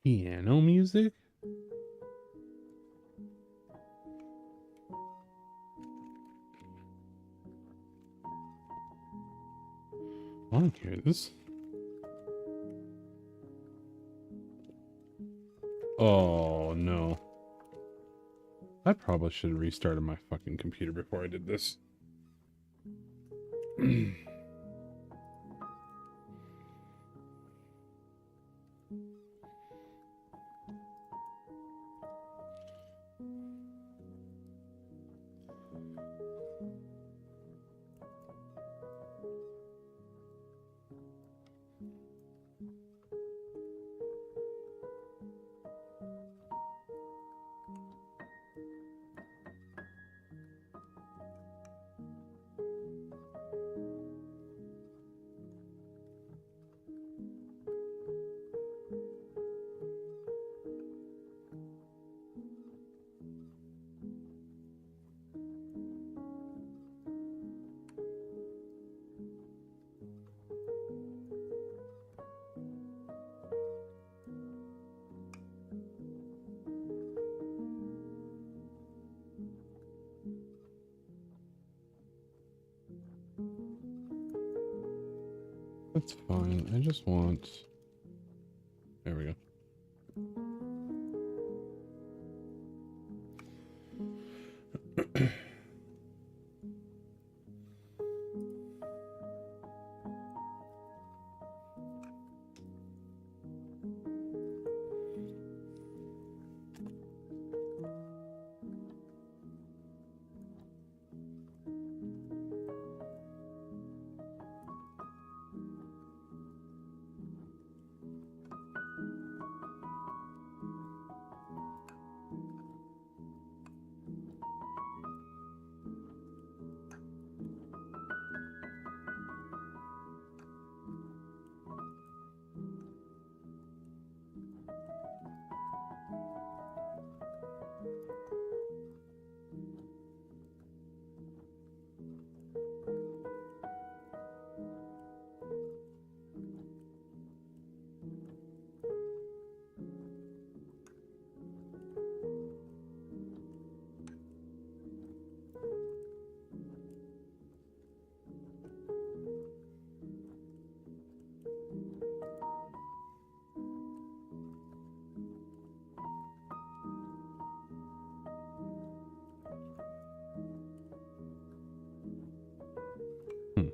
Piano music? I don't hear this. Oh no. I probably should have restarted my fucking computer before I did this. That's fine. I just want... There we go. Hmm.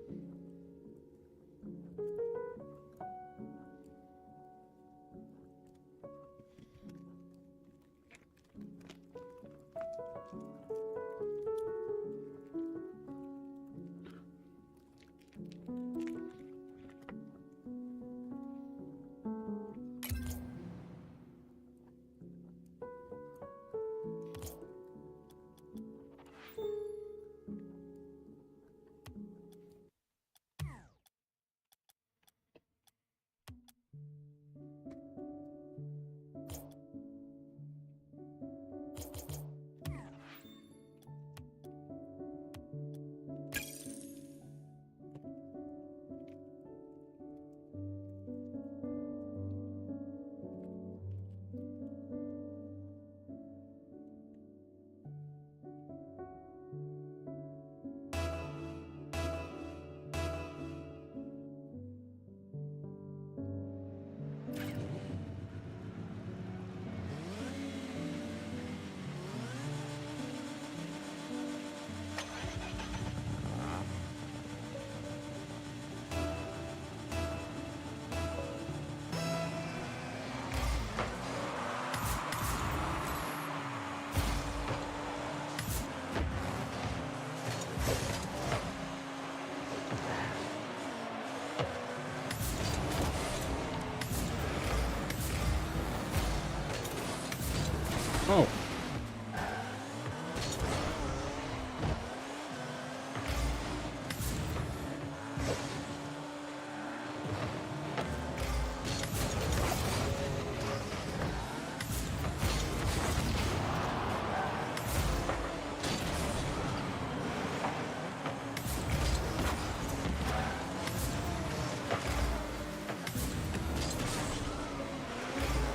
Oh.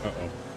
Uh-oh.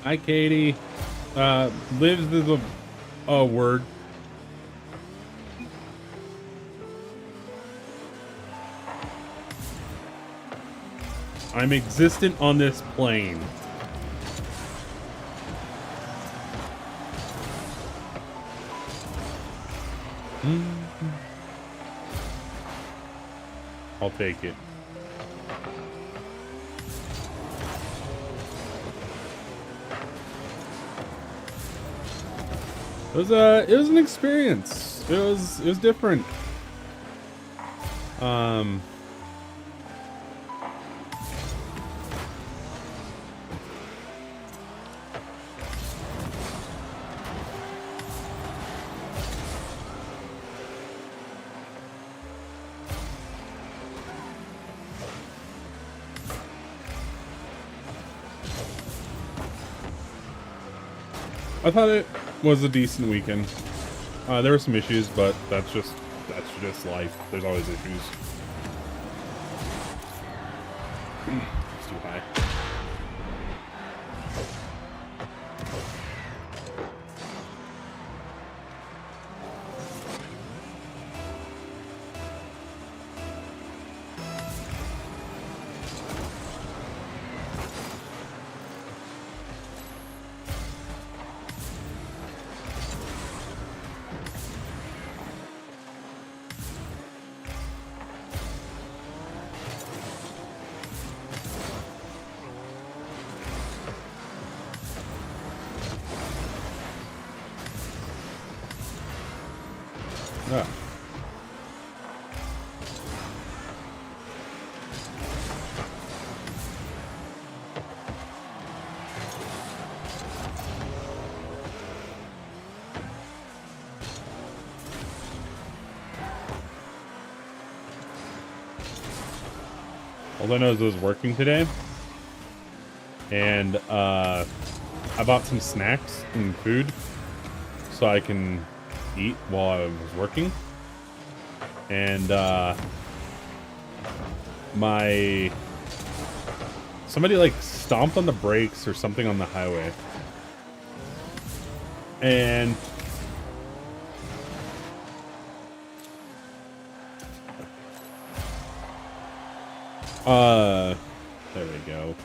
Hi, Katie. Lives is a word. I'm existent on this plane. I'll take it. It was an experience. It was different. I thought it was a decent weekend. There were some issues, but that's just life. There's always issues. It's too high. Ah. All I know is it was working today, and I bought some snacks and food so I can eat while I was working. And somebody like stomped on the brakes or something on the highway, and there we go.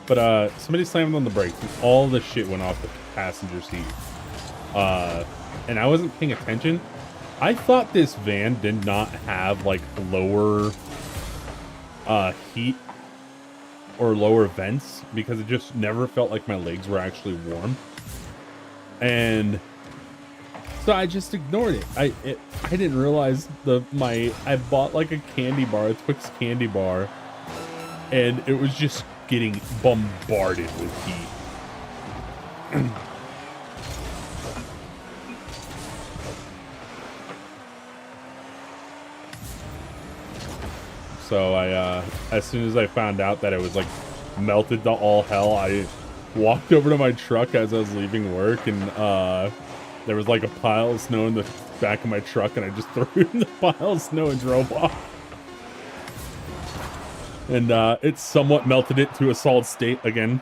But somebody slammed on the brakes and all the shit went off the passenger seat. And I wasn't paying attention. I thought this van did not have like lower heat or lower vents because it just never felt like my legs were actually warm. And so I just ignored it. I didn't realize I bought like a candy bar, a Twix candy bar, and it was just getting bombarded with heat. So I, as soon as I found out that it was like melted to all hell, I walked over to my truck as I was leaving work, and there was like a pile of snow in the back of my truck, and I just threw it in the pile of snow and drove off. And it somewhat melted it to a solid state again.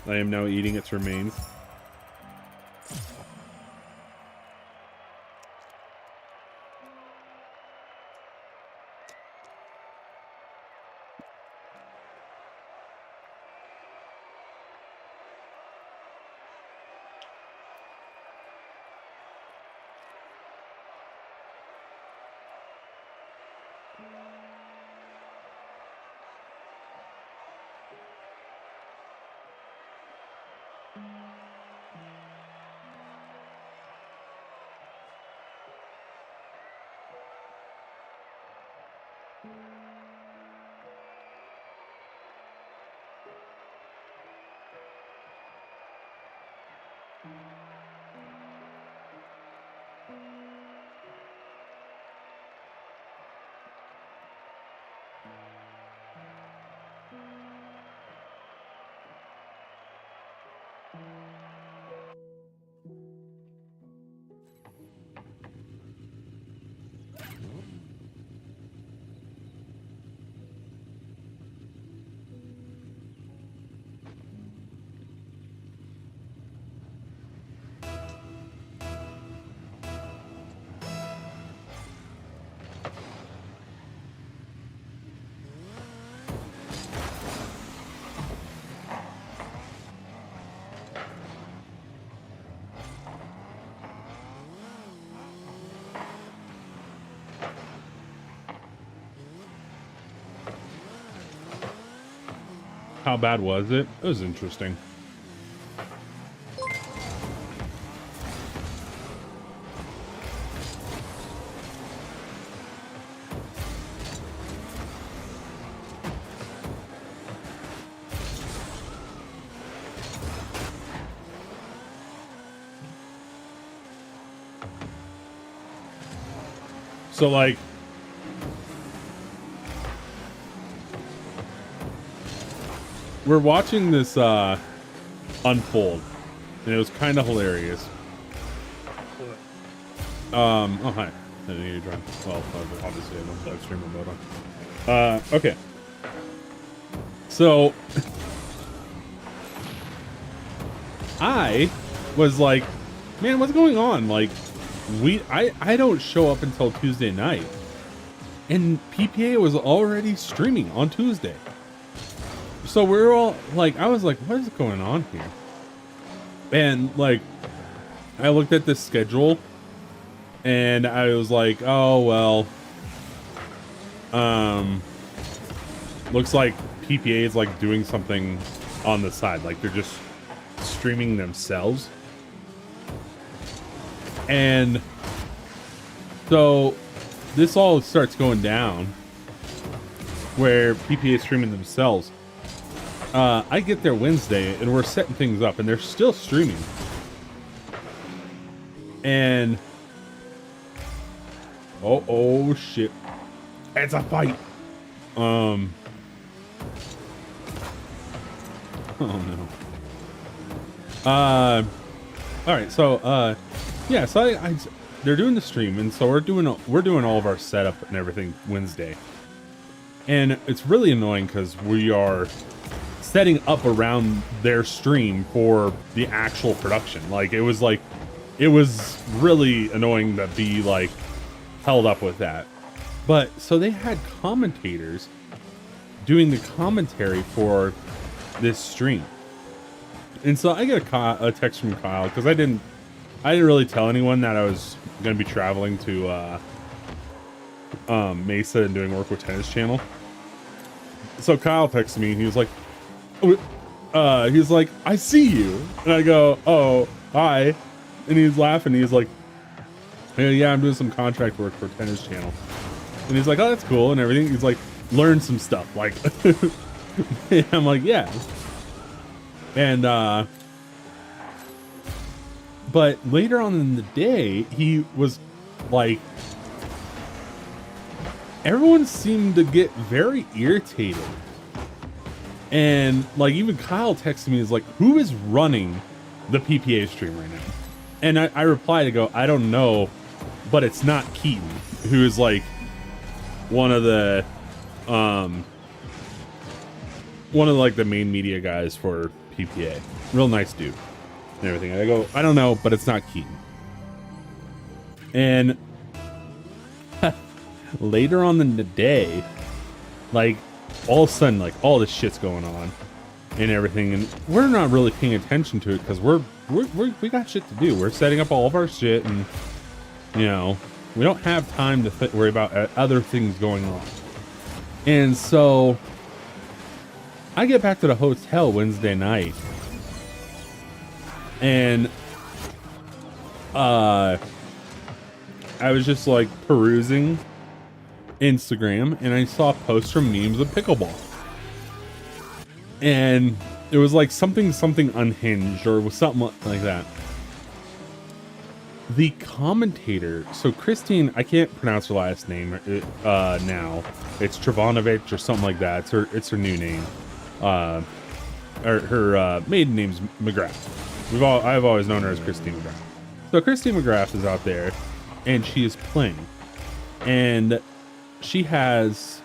I am now eating its remains. How bad was it? It was interesting. So like, we're watching this unfold, and it was kind of hilarious. Oh hi. I didn't hear you join. Well, obviously I don't live stream mode on. Okay. So I was like, man, what's going on? Like, I don't show up until Tuesday night, and PPA was already streaming on Tuesday. So we're all like, I was like, what is going on here? And like, I looked at this schedule, and I was like, oh well, looks like PPA is like doing something on the side, like they're just streaming themselves. And so this all starts going down where PPA is streaming themselves. I get there Wednesday and we're setting things up and they're still streaming. And oh shit. It's a fight. Oh no. All right, so yeah, so they're doing the stream, and so we're doing all of our setup and everything Wednesday, and it's really annoying because we are setting up around their stream for the actual production. Like it was really annoying to be like held up with that. But so they had commentators doing the commentary for this stream, and so I get a text from Kyle because I didn't really tell anyone that I was going to be traveling to Mesa and doing work with Tennis Channel. So Kyle texted me and he was like, I see you. And I go, oh, hi. And he's laughing. He's like, hey, yeah, I'm doing some contract work for Tennis Channel. And he's like, oh, that's cool and everything. He's like, learn some stuff. Like, I'm like, yeah. And, but later on in the day, he was like, everyone seemed to get very irritated. And like, even Kyle texted me, is like, who is running the PPA stream right now? And I replied to go, I don't know, but it's not Keaton, who is like one of the like the main media guys for PPA. Real nice dude and everything. And I go, I don't know, but it's not Keaton. And later on in the day, like all of a sudden, like all this shit's going on and everything, and we're not really paying attention to it because we got shit to do. We're setting up all of our shit, and you know, we don't have time to worry about other things going on. And so I get back to the hotel Wednesday night, and I was just like perusing Instagram, and I saw posts from memes of pickleball, and it was like something unhinged or was something like that. The commentator, so Christine, I can't pronounce her last name now. It's Travonovich or something like that. It's her new name. Her maiden name's McGrath. I've always known her as Christine McGrath. So Christine McGrath is out there, and she is playing, and she has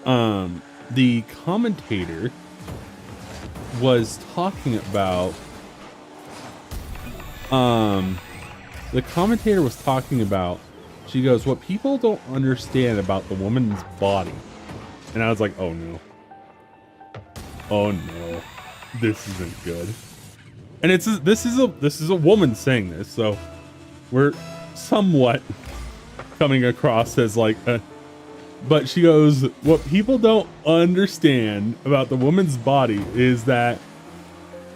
the commentator was talking about she goes, what people don't understand about the woman's body. And I was like, oh no, this isn't good. And this is a woman saying this, so we're somewhat coming across as like But she goes, what people don't understand about the woman's body is that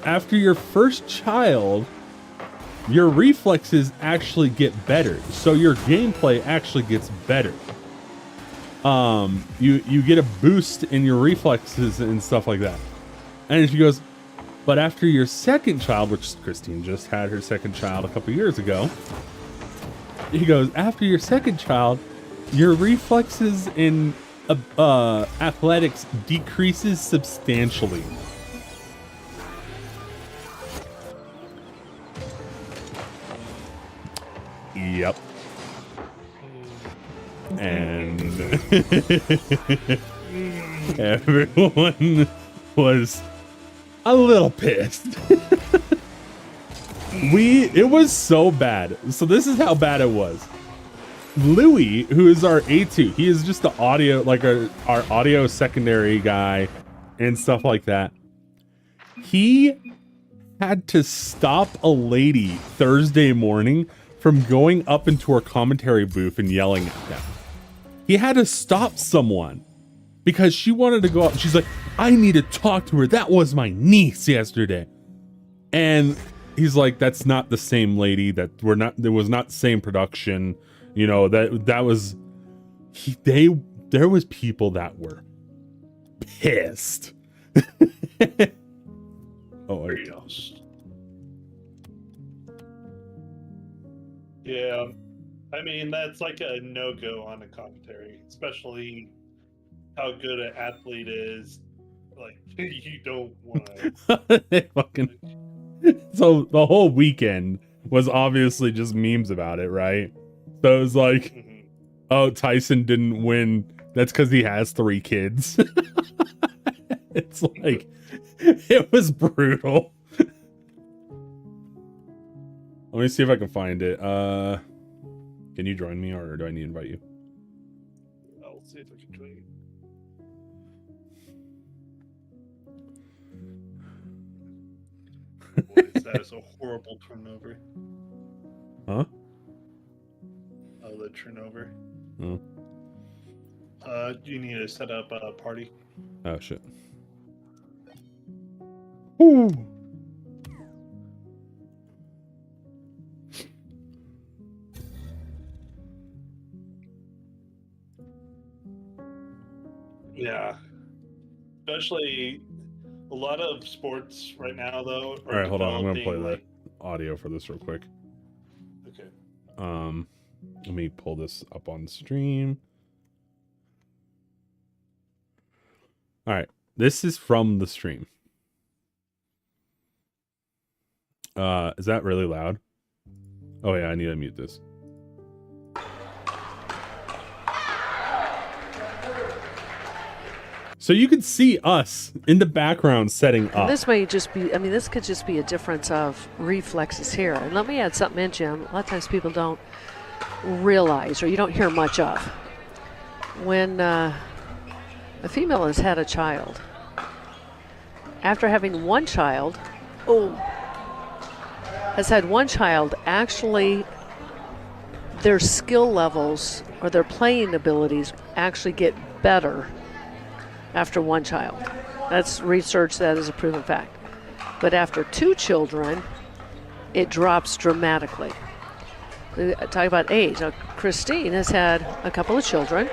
after your first child, your reflexes actually get better. So your gameplay actually gets better. You get a boost in your reflexes and stuff like that. And she goes, but after your second child, which Christine just had her second child a couple years ago, he goes, after your second child, your reflexes in athletics decreases substantially. Yep. And everyone was a little pissed. It was so bad. So this is how bad it was. Louis, who is our A2, he is just the audio, like our audio secondary guy and stuff like that. He had to stop a lady Thursday morning from going up into her commentary booth and yelling at them. He had to stop someone because she wanted to go up. She's like, I need to talk to her. That was my niece yesterday. And he's like, that's not the same lady. There was not the same production. You know, there was people that were pissed. Oh, yes. Yeah, I mean, that's like a no-go on a commentary, especially how good an athlete is. Like, you don't want to. So the whole weekend was obviously just memes about it, right? So it was like, oh, Tyson didn't win. That's because he has 3 kids. It's like, it was brutal. Let me see if I can find it. Can you join me, or do I need to invite you? I'll see if I can join you. Boy, that is a horrible turnover. Huh? Oh, the turnover. Oh. You need to set up a party. Oh, shit. Ooh. Yeah. Especially a lot of sports right now, though. All right, hold on. I'm gonna play the audio for this real quick. Okay. Let me pull this up on stream. All right, this is from the stream. Is that really loud? Oh yeah, I need to mute this. So you can see us in the background setting up. This may just be, I mean, this could just be a difference of reflexes here. And let me add something in, Jim. A lot of times people don't realize, or you don't hear much of. When a female has had a child, after having one child, actually their skill levels or their playing abilities actually get better after one child. That's research, that is a proven fact. But after 2 children, it drops dramatically. Talk about age. Now, Christine has had a couple of children.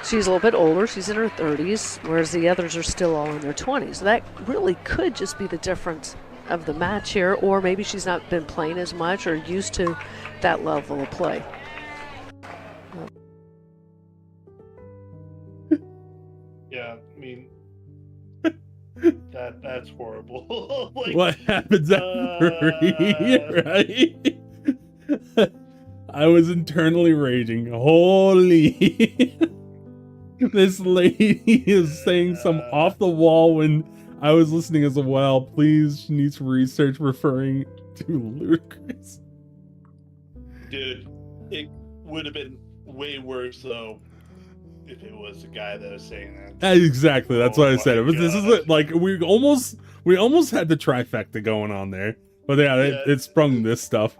She's a little bit older. She's in her 30s, whereas the others are still all in their 20s. So that really could just be the difference of the match here, or maybe she's not been playing as much or used to that level of play. Yeah, I mean, that's horrible. Like, what happens after right? I was internally raging. Holy. This lady is saying some off the wall when I was listening as well. Please, she needs research referring to Ludacris. Dude, it would have been way worse though if it was the guy that was saying that. Exactly, that's what I said. It was, this is God. like we almost had the trifecta going on there, but yeah, it sprung this stuff.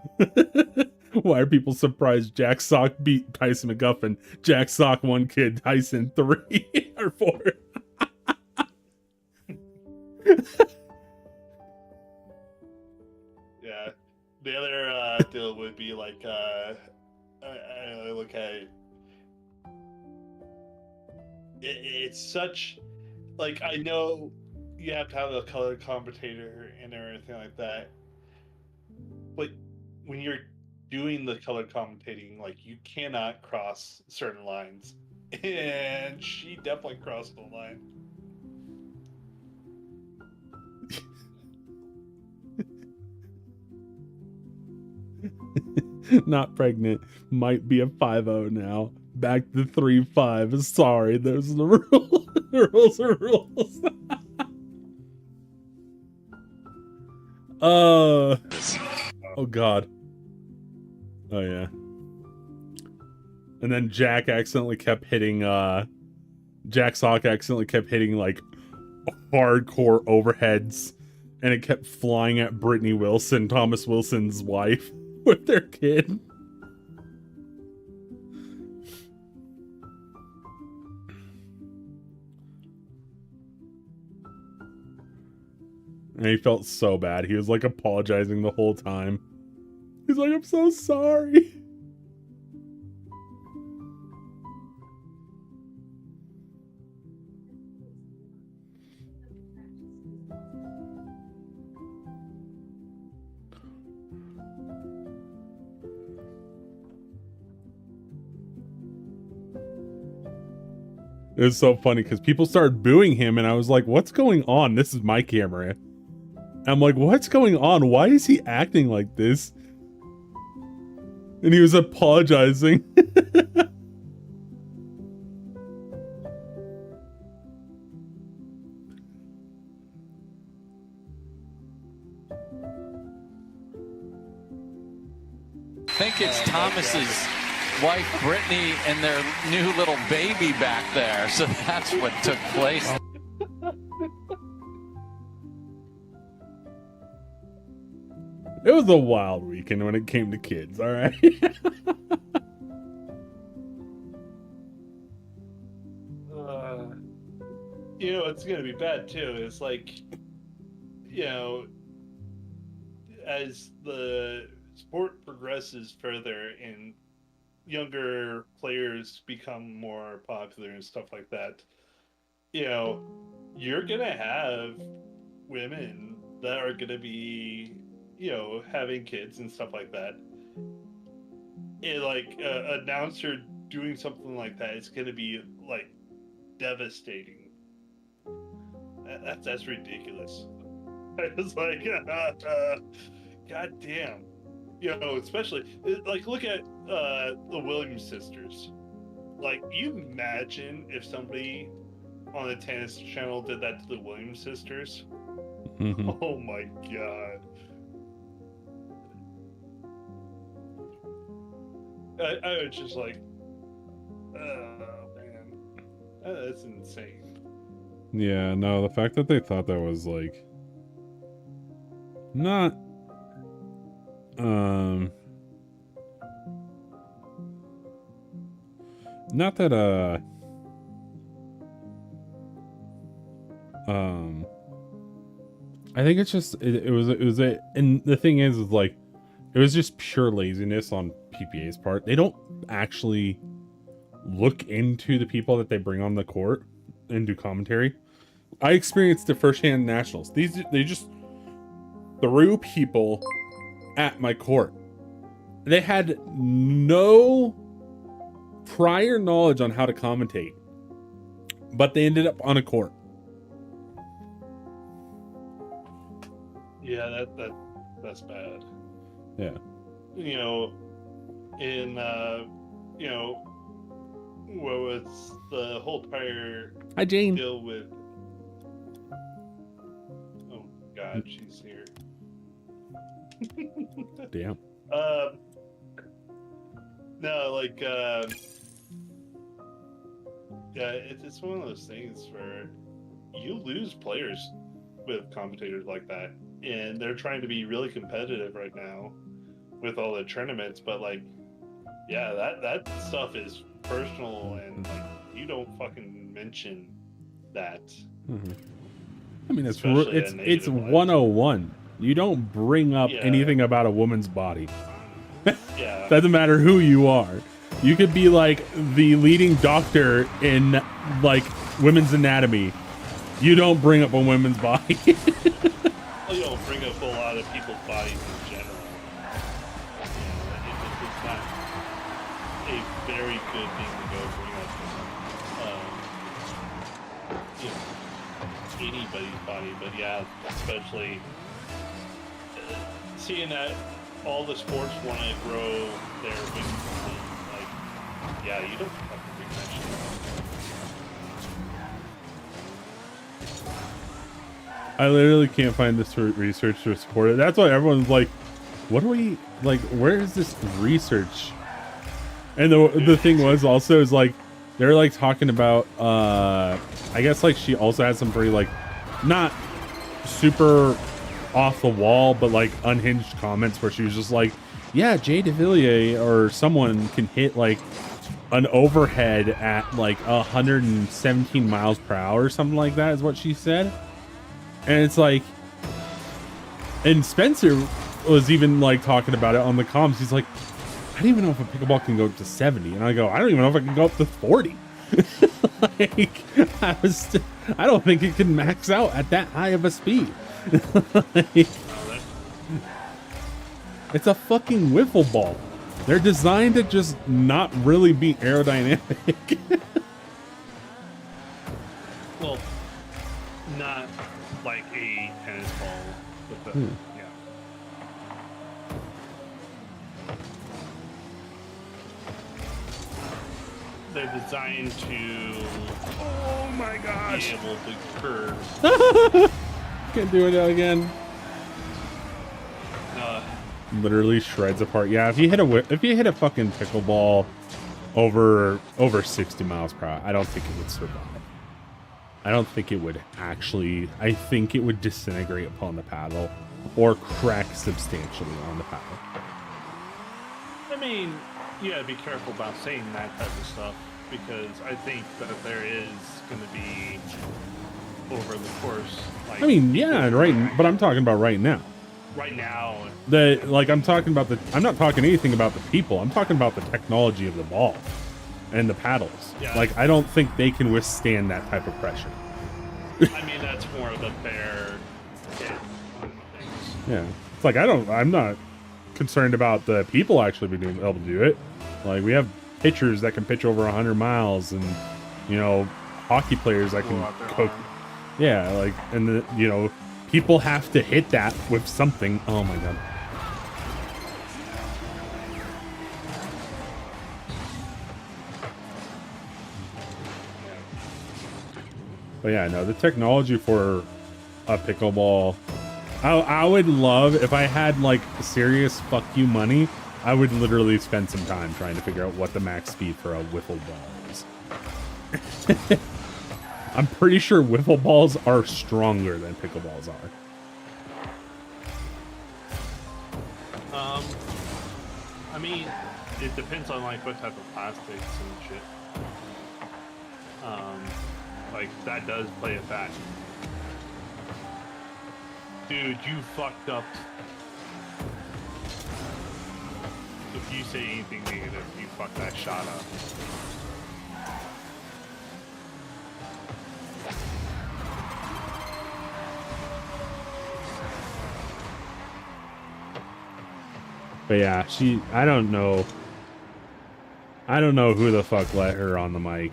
Why are people surprised Jack Sock beat Tyson McGuffin? Jack Sock 1 kid, Tyson 3 or 4. Yeah. The other deal would be like, I look at it. It's such, like, I know you have to have a color commentator and everything like that, but when you're doing the color commentating, like, you cannot cross certain lines, and she definitely crossed the line. Not pregnant. Might be a 5-0 now. Back to 3-5. Sorry, there's the rule. Rules are rules. Oh god. Oh yeah. And then Jack accidentally kept hitting Jack Sock accidentally kept hitting like hardcore overheads, and it kept flying at Brittany Wilson, Thomas Wilson's wife, with their kid. And he felt so bad. He was like apologizing the whole time. He's like, I'm so sorry. It was so funny because people started booing him, and I was like, what's going on? This is my camera. I'm like, what's going on? Why is he acting like this? And he was apologizing. I think it's Thomas's wife, Brittany, and their new little baby back there. So that's what took place. It was a wild weekend when it came to kids, all right? You know, it's going to be bad too. It's like, you know, as the sport progresses further and younger players become more popular and stuff like that, you know, you're going to have women that are going to be, you know, having kids and stuff like that. And like an announcer doing something like that is going to be like devastating. That's ridiculous. I was like, God damn. You know, especially, like, look at the Williams sisters. Like, you imagine if somebody on the tennis channel did that to the Williams sisters? Mm-hmm. Oh my god. I was just like, oh man, that's insane. Yeah, no, the fact that they thought that was like not not that I think it's just it was a, and the thing is like it was just pure laziness on PPA's part. They don't actually look into the people that they bring on the court and do commentary. I experienced it firsthand nationals. They just threw people at my court. They had no prior knowledge on how to commentate, but they ended up on a court. Yeah, that's bad. Yeah. You know, in you know, what was the whole entire Hi, Jane. deal with? Oh God, she's here. Damn. No, like, yeah, it's one of those things where you lose players with commentators like that, and they're trying to be really competitive right now with all the tournaments, but like, yeah, that stuff is personal, and like, you don't fucking mention that. I mean, it's Especially it's a it's native one. 101. You don't bring up Yeah. anything about a woman's body. Yeah, Doesn't matter who you are. You could be like the leading doctor in like women's anatomy. You don't bring up a woman's body. well, you don't bring up a lot of people's bodies in general. You know, it's not a very good thing to go bring up. You know, anybody's body, but yeah, especially seeing that all the sports want to grow their women's team, like, yeah, you don't fucking bring that shit up. I literally can't find this research to support it. That's why everyone's like, what do we like, where is this research? And the thing was also is like they're like talking about I guess like she also had some pretty like not super off the wall but like unhinged comments where she was just like, yeah, Jay DeVilliers or someone can hit like an overhead at like 117 miles per hour or something like that is what she said. And it's like, and Spencer was even like talking about it on the comms. He's like, I don't even know if a pickleball can go up to 70. And I go, I don't even know if I can go up to 40. Like, I don't think it can max out at that high of a speed. Like, it's a fucking wiffle ball. They're designed to just not really be aerodynamic. Well, not like a tennis ball with the, yeah. They're designed to, oh my gosh, be able to curve. Can't do it again. Uh, Literally shreds apart. Yeah, if you hit a fucking pickleball over 60 miles per hour, I don't think it would survive. I don't think it would actually. I think it would disintegrate upon the paddle or crack substantially on the paddle. I mean, you gotta be careful about saying that type of stuff, because I think that there is gonna be over the course. Like, I mean, yeah, right. But I'm talking about right now. right now, I'm talking about I'm not talking anything about the people. I'm talking about the technology of the ball and the paddles. Yeah. Like, I don't think they can withstand that type of pressure. I mean, that's more of a fair hit on things. Yeah. It's like, I'm not concerned about the people actually being able to do it. Like, we have pitchers that can pitch over 100 miles and, you know, hockey players that can Blow out their cook. arm. Yeah. Like, and the, you know, people have to hit that with something. Oh my God. But yeah, no, the technology for a pickleball, I would love if I had like serious fuck you money. I would literally spend some time trying to figure out what the max speed for a wiffle ball is. I'm pretty sure wiffle balls are stronger than pickleballs are. I mean, it depends on like what type of plastics and shit. Like that does play a fact. Dude, you fucked up. If you say anything negative, you fucked that shot up. But yeah, I don't know who the fuck let her on the mic.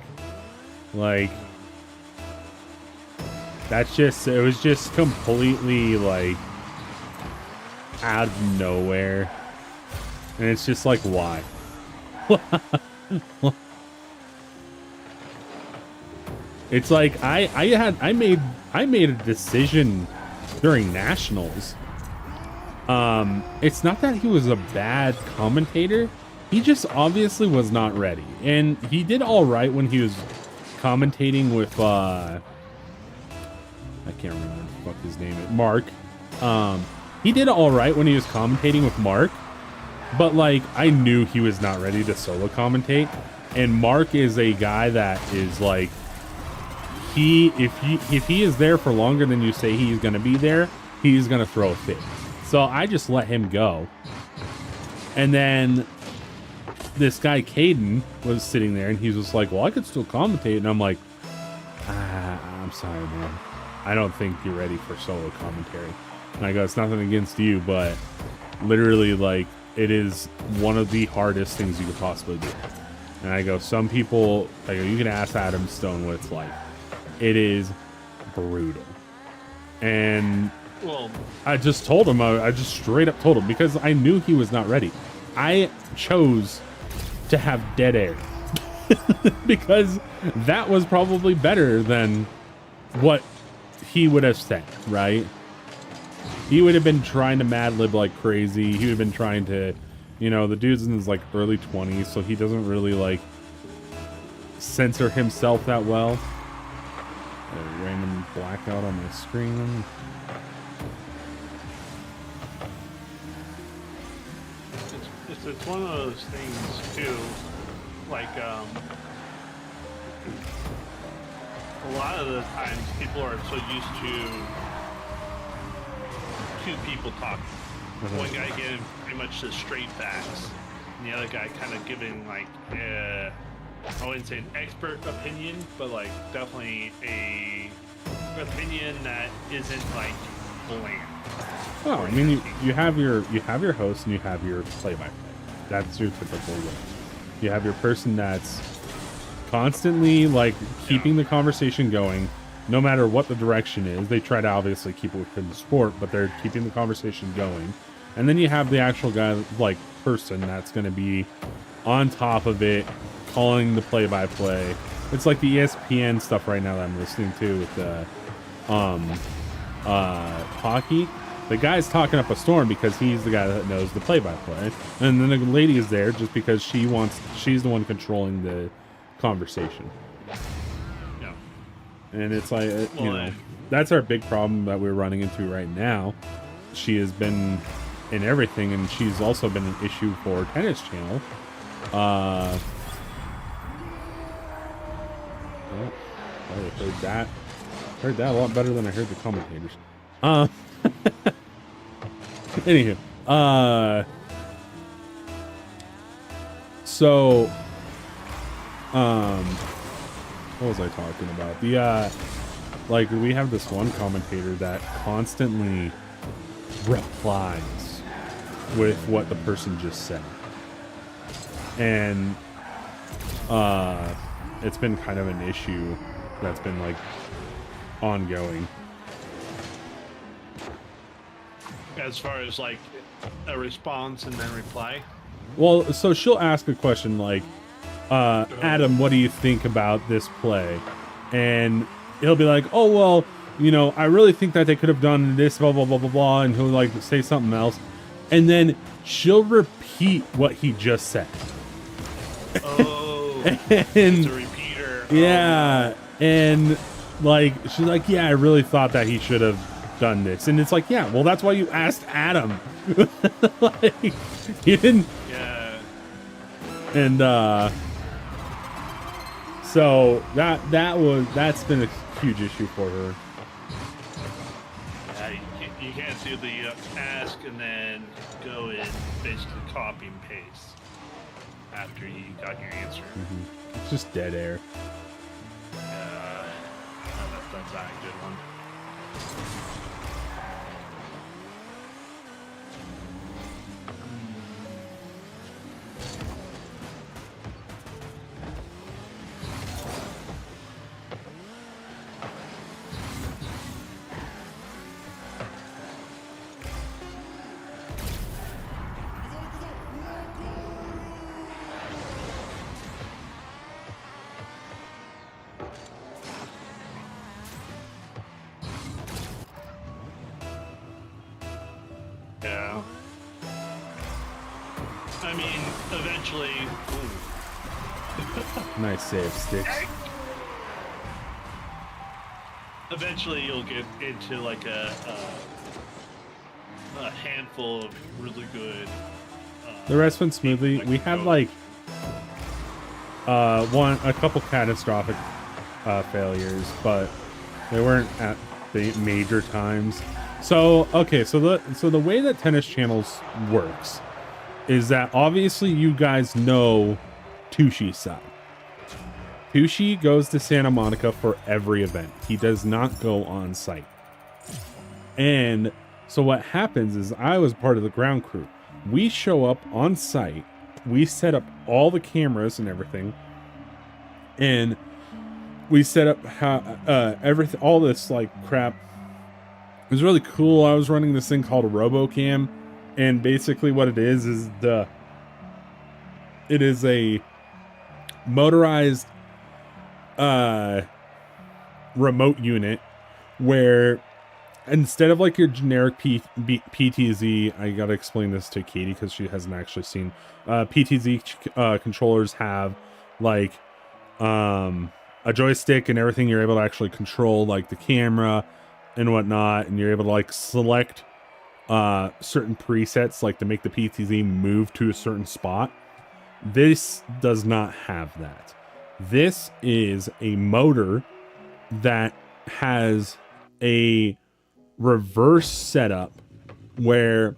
Like, it was just completely like out of nowhere. And it's just like, why? It's like I made a decision during nationals. It's not that he was a bad commentator. He just obviously was not ready. And he did all right when he was commentating with I can't remember what the fuck his name is. Mark. He did all right when he was commentating with Mark. But like, I knew he was not ready to solo commentate, and Mark is a guy that is like, if he is there for longer than you say he's gonna be there, he's gonna throw a fit. So I just let him go, and then this guy Caden was sitting there, and he was like, "Well, I could still commentate," and I'm like, "I'm sorry, man. I don't think you're ready for solo commentary." And I go, "It's nothing against you, but literally, like, it is one of the hardest things you could possibly do." And I go, "Some people," I go, "you can ask Adam Stone what it's like. It is brutal." And Well, I just told him, I just straight up told him, because I knew he was not ready. I chose to have dead air because that was probably better than what he would have said, right? He would have been trying to Mad Lib like crazy. He would have been trying to, you know, the dude's in his like early 20s, so he doesn't really like censor himself that well. A random blackout on my screen. it's one of those things too, like a lot of the times people are so used to two people talking. One guy giving pretty much the straight facts, and the other guy kind of giving like I wouldn't say an expert opinion, but like definitely a opinion that isn't like bland. Oh, I mean, you have your host and you have your play-by-play. That's your typical way. You have your person that's constantly like keeping the conversation going, no matter what the direction is. They try to obviously keep it within the sport, but they're keeping the conversation going. And then you have the actual guy, like person, that's going to be on top of it, calling the play-by-play. It's like the ESPN stuff right now that I'm listening to with the hockey. The guy's talking up a storm because he's the guy that knows the play-by-play, and then the lady is there just because she's the one controlling the conversation. Yeah. And it's like, you know, that's our big problem that we're running into right now. She has been in everything, and she's also been an issue for Tennis Channel. I heard that a lot better than I heard the commentators. Anywho, so, what was I talking about? The, like, we have this one commentator that constantly replies with what the person just said. And, it's been kind of an issue that's been, like, ongoing. As far as like a response and then reply. Well, so she'll ask a question like, Adam, what do you think about this play? And he'll be like, oh, well, you know, I really think that they could have done this, blah, blah, blah, blah, blah. And he'll like say something else. And then she'll repeat what he just said. Oh, and it's a repeater. Yeah. And like, she's like, yeah, I really thought that he should have done this. And it's like, yeah, well, that's why you asked Adam. Like, you didn't. Yeah. And so that's been a huge issue for her. Yeah, you can't do the ask and then go and basically copy and paste after you got your answer. It's just dead air. That's not a good one. Yeah. I mean, eventually. Nice save, Sticks. Eventually, you'll get into like a handful of really good The rest went smoothly. We had like a couple catastrophic failures, but they weren't at the major times. So okay, so the way that Tennis Channels works is that obviously you guys know Tushi's side. Tushi goes to Santa Monica for every event. He does not go on site. And so what happens is I was part of the ground crew. We show up on site. We set up all the cameras and everything. And we set up everything, all this like crap. It was really cool. I was running this thing called a RoboCam. And basically what it is it is a motorized remote unit where instead of like your generic PTZ, I gotta explain this to Katie because she hasn't actually seen PTZ controllers have like a joystick and everything. You're able to actually control like the camera and whatnot, and you're able to like select certain presets like to make the PTZ move to a certain spot. This does not have that. This is a motor that has a reverse setup where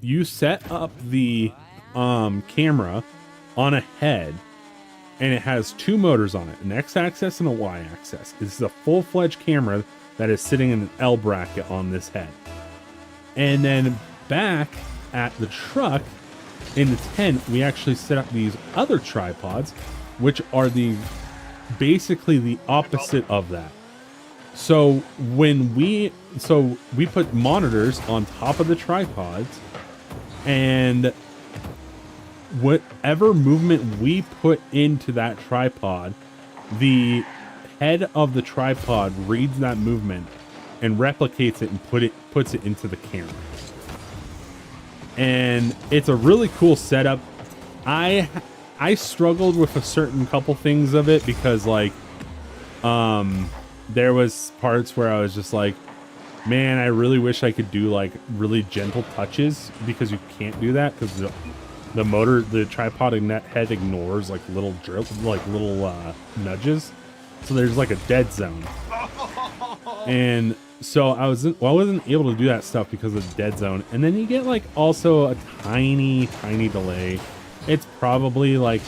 you set up the camera on a head, and it has two motors on it, an X-axis and a Y-axis. This is a full-fledged camera that is sitting in an L bracket on this head. And then back at the truck in the tent, we actually set up these other tripods, which are basically the opposite of that. So we put monitors on top of the tripods, and whatever movement we put into that tripod, the head of the tripod reads that movement and replicates it and puts it into the camera. And it's a really cool setup. I struggled with a certain couple things of it because like there was parts where I was just like, man, I really wish I could do like really gentle touches, because you can't do that because the tripod head ignores like little nudges. So there's like a dead zone. And so I wasn't able to do that stuff because of the dead zone. And then you get like also a tiny delay. It's probably like,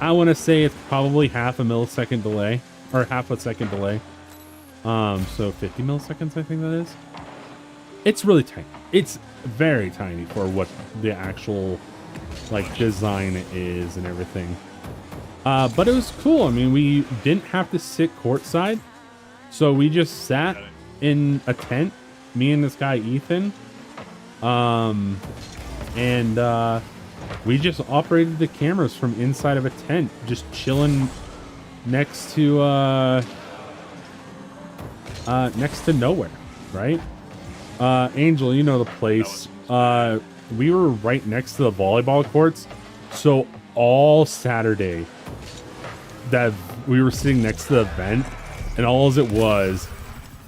I want to say it's probably half a millisecond delay, or half a second delay. So 50 milliseconds, I think that is. It's really tiny. It's very tiny for what the actual like design is and everything. But it was cool. I mean, we didn't have to sit courtside, so we just sat in a tent, me and this guy Ethan, and we just operated the cameras from inside of a tent, just chilling next to nowhere, right? Angel, you know the place. We were right next to the volleyball courts, so all Saturday that we were sitting next to the vent, and all it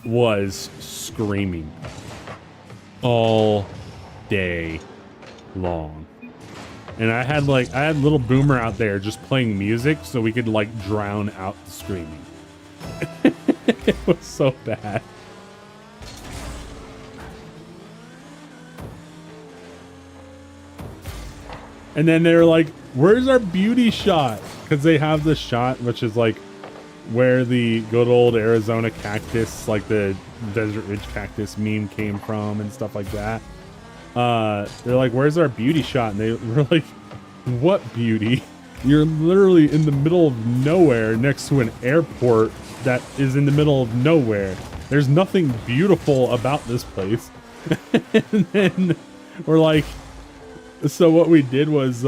was screaming all day long. And I had little Boomer out there just playing music so we could like drown out the screaming. It was so bad. And then they were like, where's our beauty shot? Because they have the shot, which is like where the good old Arizona cactus, like the Desert Ridge cactus meme came from and stuff like that. They're like, where's our beauty shot? And they were like, what beauty? You're literally in the middle of nowhere next to an airport that is in the middle of nowhere. There's nothing beautiful about this place. And then we're like, so what we did was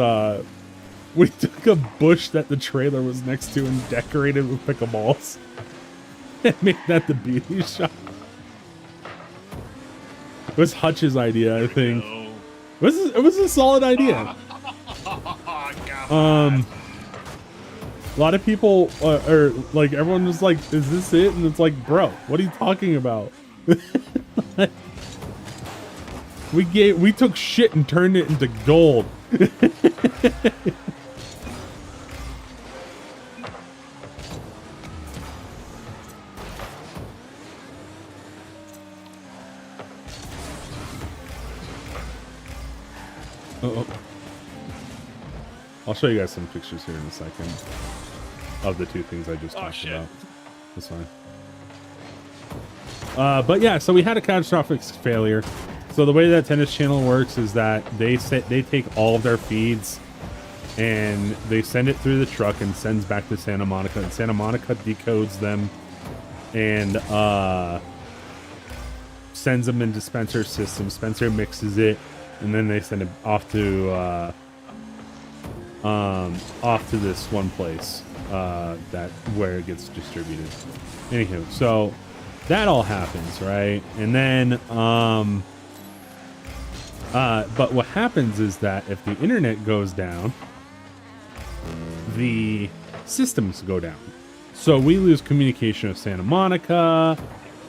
we took a bush that the trailer was next to and decorated with pickleballs and made that the beauty shot. It was Hutch's idea, I think. It was a solid idea. A lot of people are like, everyone was like, is this it? And it's like, bro, what are you talking about? We took shit and turned it into gold. Oh. I'll show you guys some pictures here in a second of the two things I just talked about. That's fine. But yeah, so we had a catastrophic failure. So the way that Tennis Channel works is that they take all of their feeds and they send it through the truck and sends back to Santa Monica, and Santa Monica decodes them and sends them into Spencer's system. Spencer mixes it, and then they send it off to this one place that where it gets distributed. Anywho, so that all happens, right? And then but what happens is that if the internet goes down, the systems go down. So we lose communication with Santa Monica.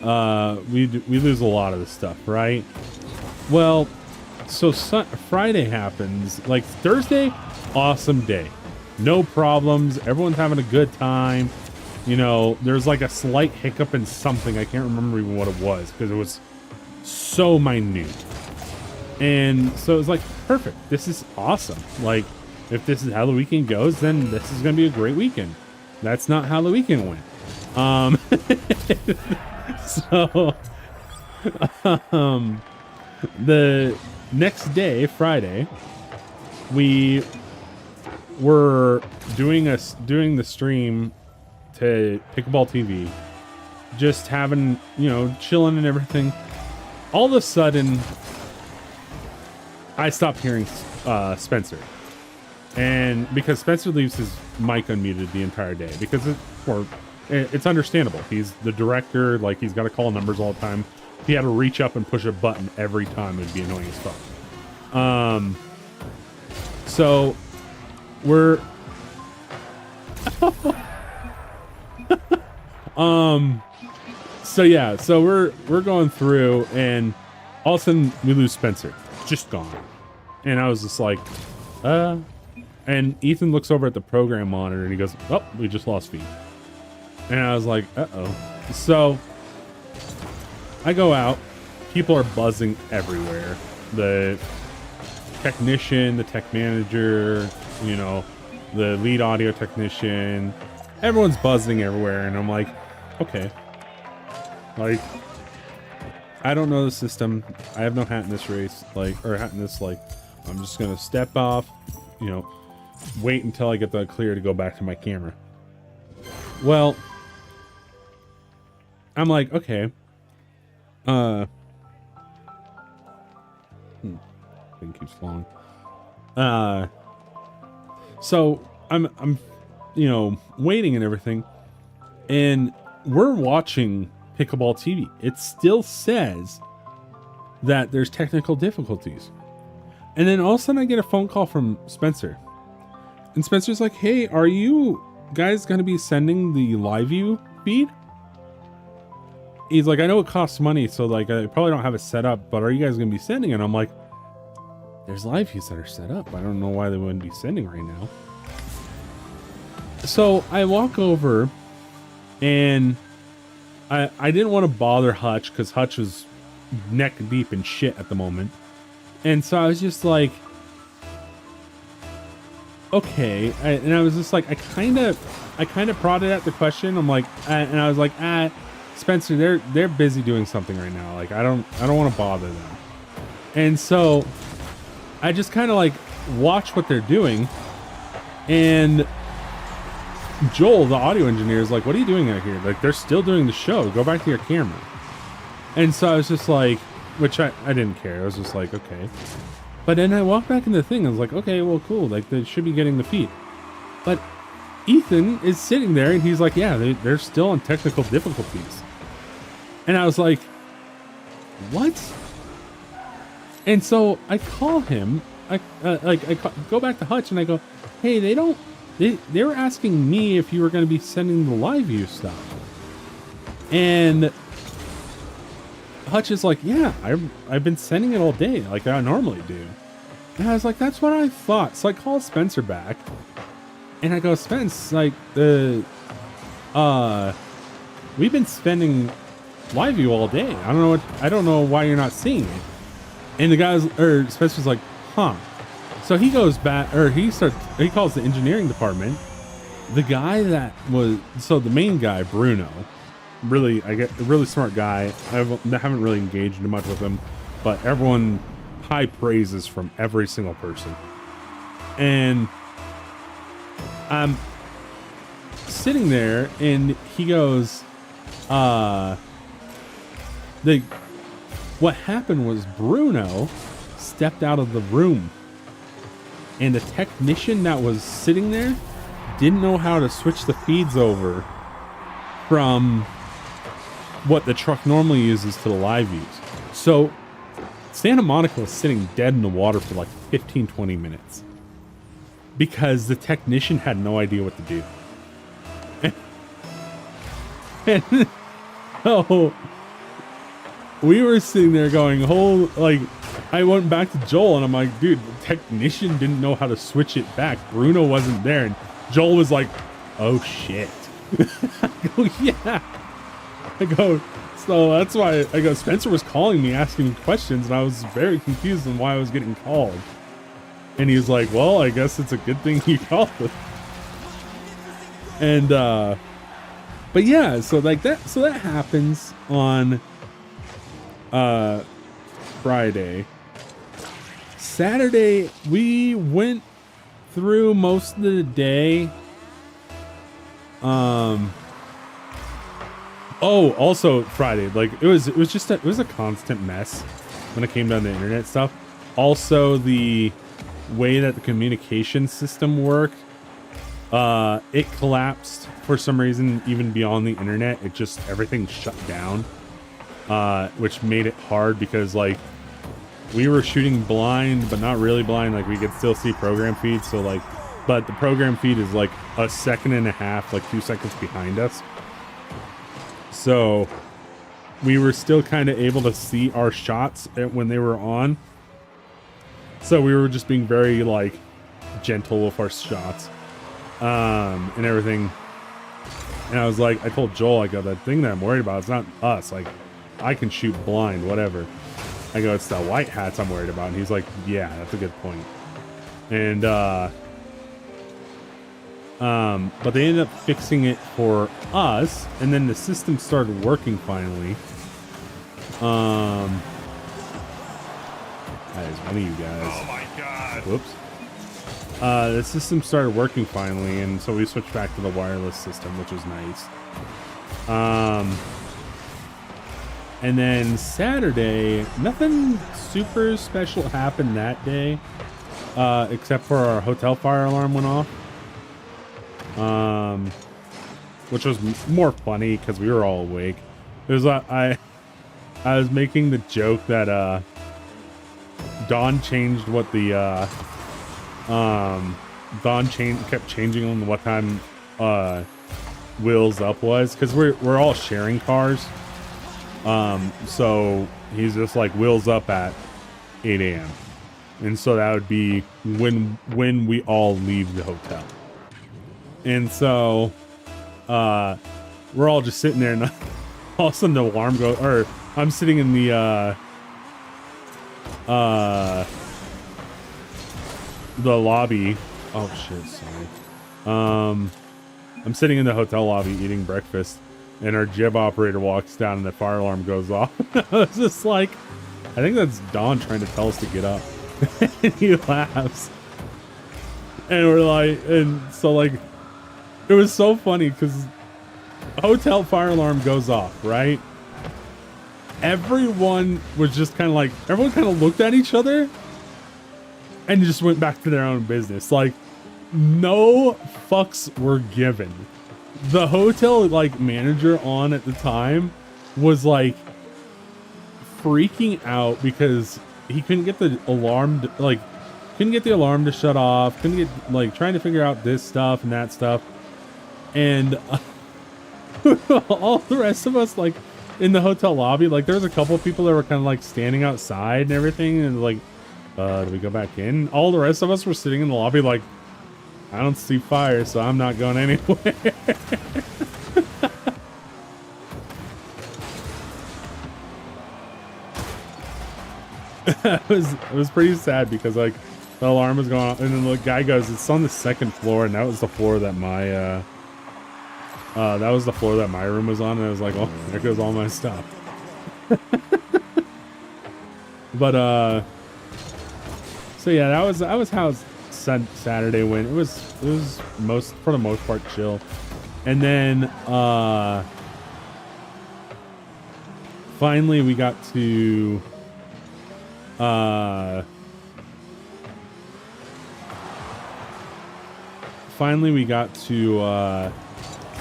We lose a lot of the stuff, right? Well, so Friday happens. Like Thursday, awesome day. No problems. Everyone's having a good time. You know, there's like a slight hiccup in something. I can't remember even what it was because it was so minute. And so it was like, perfect. This is awesome. Like, if this is how the weekend goes, then this is going to be a great weekend. That's not how the weekend went. The next day, Friday, we were doing the stream to Pickleball TV, just having, you know, chilling and everything. All of a sudden, I stopped hearing Spencer. And because Spencer leaves his mic unmuted the entire day, because it's understandable. He's the director, like he's got to call numbers all the time. If he had to reach up and push a button every time, it'd be annoying as fuck. So we're so yeah, so we're going through, and all of a sudden we lose Spencer. Just gone. And I was just like, and Ethan looks over at the program monitor and he goes, oh, we just lost feed. And I was like, uh-oh. So I go out. People are buzzing everywhere. The technician, the tech manager, you know, the lead audio technician, everyone's buzzing everywhere. And I'm like, okay. Like, I don't know the system. I have no hat in this race, like, or hat in this, like, I'm just going to step off, you know, wait until I get the clear to go back to my camera. Well, I'm like, okay. Thing keeps falling. So I'm, you know, waiting and everything, and we're watching Pickleball TV. It still says that there's technical difficulties. And then all of a sudden I get a phone call from Spencer. And Spencer's like, hey, are you guys going to be sending the live view feed? He's like, I know it costs money, so like I probably don't have it set up, but are you guys going to be sending it? And I'm like, there's live views that are set up. I don't know why they wouldn't be sending right now. So I walk over, and I didn't want to bother Hutch because Hutch was neck deep in shit at the moment. And so I was just like, okay. And I was just like, I kind of prodded at the question. I'm like, and I was like, Spencer, they're busy doing something right now. Like, I don't want to bother them. And so I just kind of like watch what they're doing. And Joel, the audio engineer, is like, what are you doing out here? Like, they're still doing the show. Go back to your camera. And so I was just like, which I didn't care. I was just like, okay. But then I walked back into the thing. I was like, okay, well, cool. Like, they should be getting the feed. But Ethan is sitting there, and he's like, yeah, they're still on technical difficulties. And I was like, what? And so I call him. I go back to Hutch, and I go, hey, they were asking me if you were going to be sending the live view stuff. And Hutch is like, yeah, I've been sending it all day, like I normally do. And I was like, that's what I thought. So I called Spencer back, and I go, Spence, like we've been spending LiveView all day. I don't know why you're not seeing it. And Spencer's like, huh. So he goes back, or he calls the engineering department. The guy the main guy, Bruno, really, I get a really smart guy. I haven't really engaged much with him, but everyone high praises from every single person. And I'm sitting there, and he goes, what happened was Bruno stepped out of the room, and the technician that was sitting there didn't know how to switch the feeds over from what the truck normally uses to the live views. So Santa Monica was sitting dead in the water for like 15-20 minutes because the technician had no idea what to do. And so we were sitting there going, I went back to Joel and I'm like, dude, the technician didn't know how to switch it back. Bruno wasn't there. And Joel was like, oh shit. I go, yeah. I go, so that's why I go, Spencer was calling me asking me questions, and I was very confused on why I was getting called. And he was like, well, I guess it's a good thing you called. And but yeah, so like that happens on Friday. Saturday we went through most of the day. Oh, also Friday, like it was a constant mess when it came down to internet stuff. Also, the way that the communication system worked, it collapsed for some reason. Even beyond the internet, everything shut down, which made it hard because like we were shooting blind, but not really blind. Like we could still see program feeds. So like, but the program feed is like a second and a half, like 2 seconds behind us. So we were still kind of able to see our shots when they were on. So we were just being very like gentle with our shots, and everything. And I was like, I told Joel, I go, the thing that I'm worried about is not us. Like I can shoot blind, whatever. I go, it's the white hats I'm worried about. And he's like, yeah, that's a good point. And, but they ended up fixing it for us, and then the system started working finally. That is one of you guys. Oh my god. Whoops. The system started working finally, and so we switched back to the wireless system, which was nice. And then Saturday, nothing super special happened that day, except for our hotel fire alarm went off. Which was more funny because we were all awake. It was I was making the joke that Dawn changed what the kept changing on what time Will's up was, because we're all sharing cars. So he's just like, Will's up at 8 a.m. and so that would be when we all leave the hotel. And so we're all just sitting there, and all of a sudden the alarm goes, or I'm sitting in the lobby. Oh shit, sorry. I'm sitting in the hotel lobby eating breakfast, and our jib operator walks down and the fire alarm goes off. I was just like, I think that's Dawn trying to tell us to get up. And he laughs. And we're like, and so like, it was so funny because hotel fire alarm goes off, right? Everyone was just kind of like, everyone kind of looked at each other and just went back to their own business. Like, no fucks were given. The hotel like manager on at the time was like freaking out because he couldn't get the alarm to shut off, couldn't get, like, trying to figure out this stuff and that stuff. And all the rest of us, like, in the hotel lobby. Like there was a couple people that were kind of like standing outside and everything, and like, do we go back in? All the rest of us were sitting in the lobby like, I don't see fire, so I'm not going anywhere. it was pretty sad because like the alarm was going off, and then the guy goes, "It's on the second floor," and that was the floor that my room was on, and I was like, "Oh, there goes all my stuff." But so yeah, that was how Saturday went. It was for the most part chill, and then finally we got to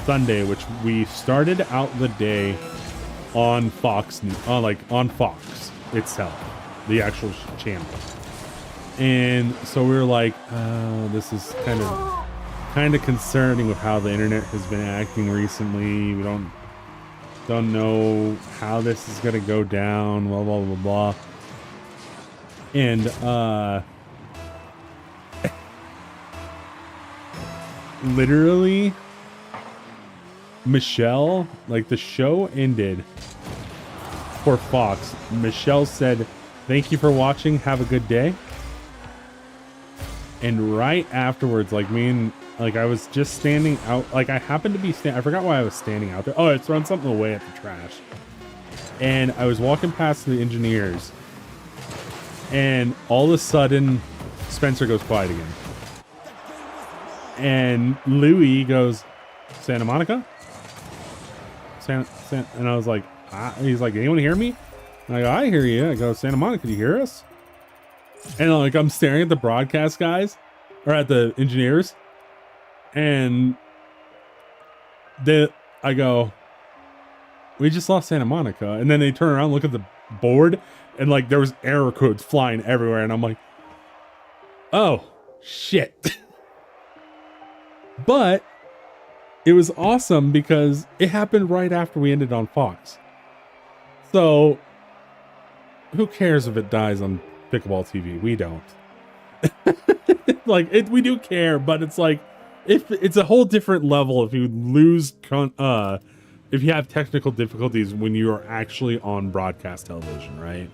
Sunday, which we started out the day on Fox, on Fox itself, the actual channel. And so we were like, this is kind of concerning with how the internet has been acting recently. We don't know how this is gonna go down, blah blah blah blah. And literally Michelle, like the show ended for Fox. Michelle said, "Thank you for watching, have a good day." And right afterwards, like I was just standing out, like I happened to be I forgot why I was standing out there. Oh, I thrown something away at the trash. And I was walking past the engineers, and all of a sudden Spencer goes quiet again. And Louis goes, "Santa Monica?" And I was like, he's like, "Anyone hear me?" And I go, "I hear you." I go, "Santa Monica, do you hear us?" And like I'm staring at the broadcast guys, or at the engineers, and I go, "We just lost Santa Monica." And then they turn around, look at the board, and like there was error codes flying everywhere, and I'm like, "Oh shit." But it was awesome because it happened right after we ended on Fox. So who cares if it dies on Pickleball TV? We don't. We do care, but it's like, if it's a whole different level if you lose if you have technical difficulties when you are actually on broadcast television, right?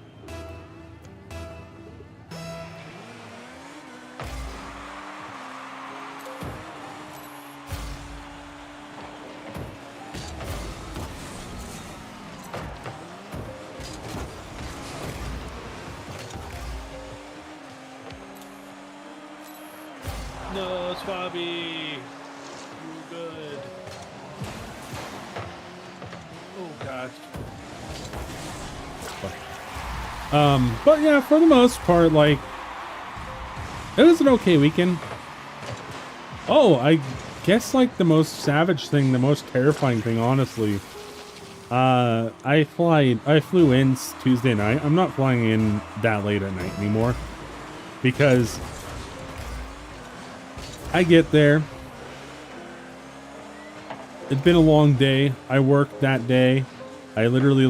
No, Swabby. You're good. Oh gosh. But yeah, for the most part, like, it was an okay weekend. Oh, I guess like the most savage thing, the most terrifying thing, honestly. I flew in Tuesday night. I'm not flying in that late at night anymore because I get there. It's been a long day. I worked that day. I literally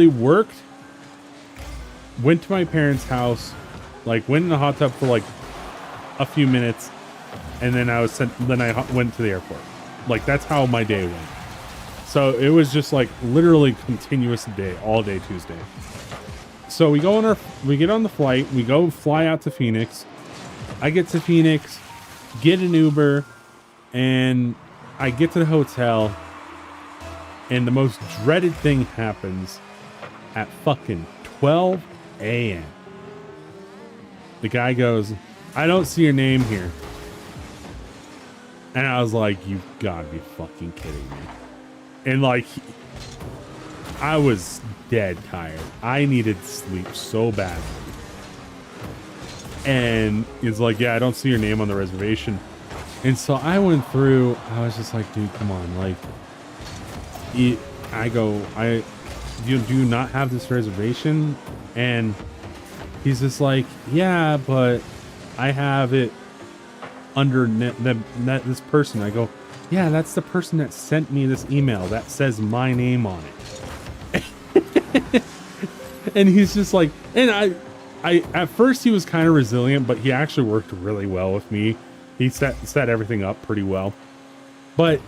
worked, went to my parents' house, like went in the hot tub for like a few minutes, and then I went to the airport. Like that's how my day went. So it was just like literally continuous day, all day Tuesday. So we get on the flight, we go fly out to Phoenix. I get to Phoenix, get an Uber, and I get to the hotel, and the most dreaded thing happens at fucking 12 a.m. The guy goes, "I don't see your name here." And I was like, "You've got to be fucking kidding me." And like, I was dead tired. I needed sleep so badly. And it's like, "Yeah, I don't see your name on the reservation." And so I went through, I was just like, "Dude, come on." Like, do you not have this reservation? And he's just like, "Yeah, but I have it under this person." I go, yeah, that's the person that sent me this email that says my name on it. And he's just like, and I at first he was kind of resilient, but he actually worked really well with me. He set everything up pretty well. But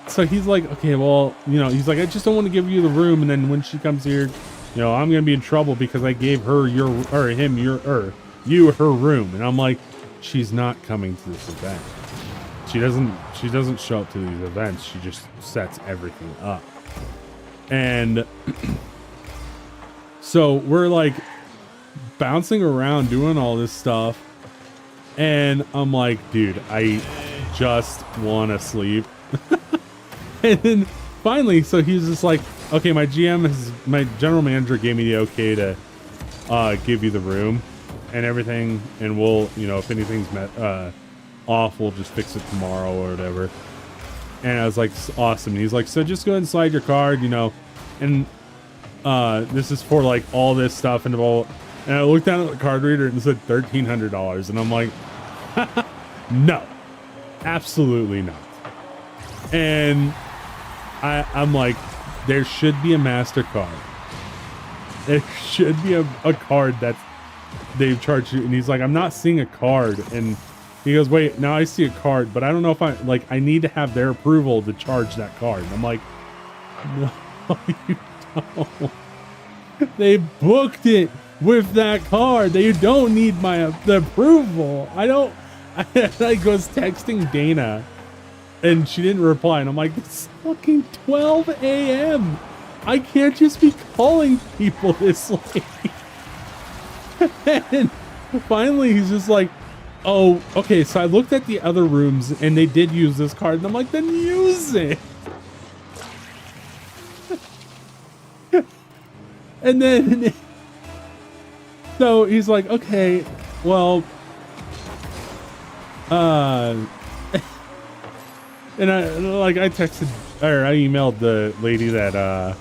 so he's like, okay, well, he's like, I just don't want to give you the room, and then when she comes here, I'm gonna be in trouble because I gave her you her room. And I'm like, she's not coming to this event. She doesn't show up to these events. She just sets everything up. And so we're like bouncing around doing all this stuff, and I'm like, dude, I just want to sleep. And then finally, so he's just like, okay, my general manager gave me the okay to give you the room and everything, and we'll, if anything's off, we'll just fix it tomorrow or whatever. And I was like, awesome. And he's like, so just go ahead and slide your card, and this is for like all this stuff and all. And I looked down at the card reader and it said $1,300, and I'm like, no, absolutely not. And I'm like, there should be a MasterCard. There should be a card that they've charged you. And he's like, I'm not seeing a card. And he goes, wait, now I see a card, but I don't know if I need to have their approval to charge that card. And I'm like, no, you don't. They booked it with that card. They don't need the approval. I was texting Dana, and she didn't reply. And I'm like, it's fucking 12 a.m. I can't just be calling people this late. And finally, he's just like, oh, okay. So I looked at the other rooms, and they did use this card. And I'm like, then use it. And then, so he's like, okay, well, and I texted, or I emailed the lady that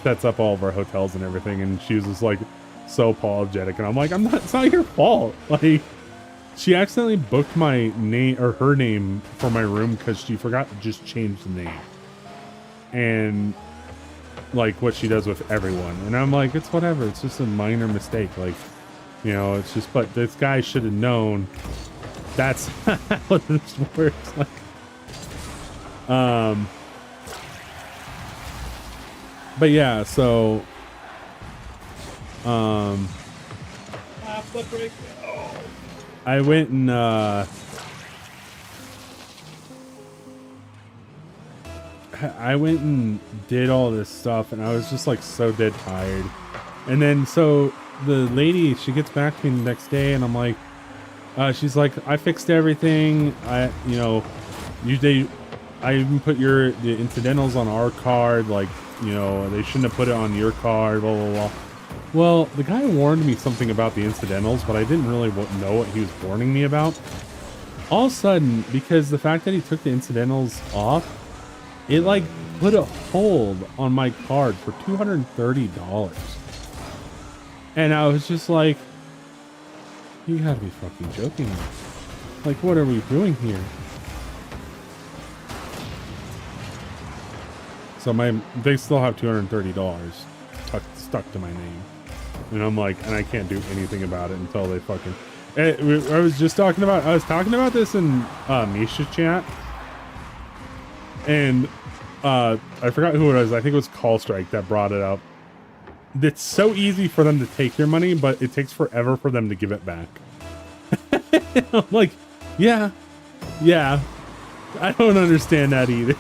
sets up all of our hotels and everything, and she was just like so apologetic, and I'm like, it's not your fault. Like, she accidentally booked my name or her name for my room because she forgot to just change the name, and like what she does with everyone. And I'm like, it's whatever, it's just a minor mistake, like, it's just, but this guy should have known that's how this works. Like, but yeah, so I went and did all this stuff, and I was just like so dead tired. And then so the lady, she gets back to me the next day, and I'm like, she's like, I fixed everything. I even put the incidentals on our card. Like, they shouldn't have put it on your card, blah, blah, blah. Well, the guy warned me something about the incidentals, but I didn't really know what he was warning me about. All of a sudden, because the fact that he took the incidentals off, it like put a hold on my card for $230. And I was just like, you gotta be fucking joking me. Like, what are we doing here? So they still have $230 stuck to my name. And I'm like, and I can't do anything about it until they fucking... I was talking about this in Misha's chat. And I forgot who it was. I think it was Call Strike that brought it up. It's so easy for them to take your money, but it takes forever for them to give it back. I'm like, yeah. I don't understand that either.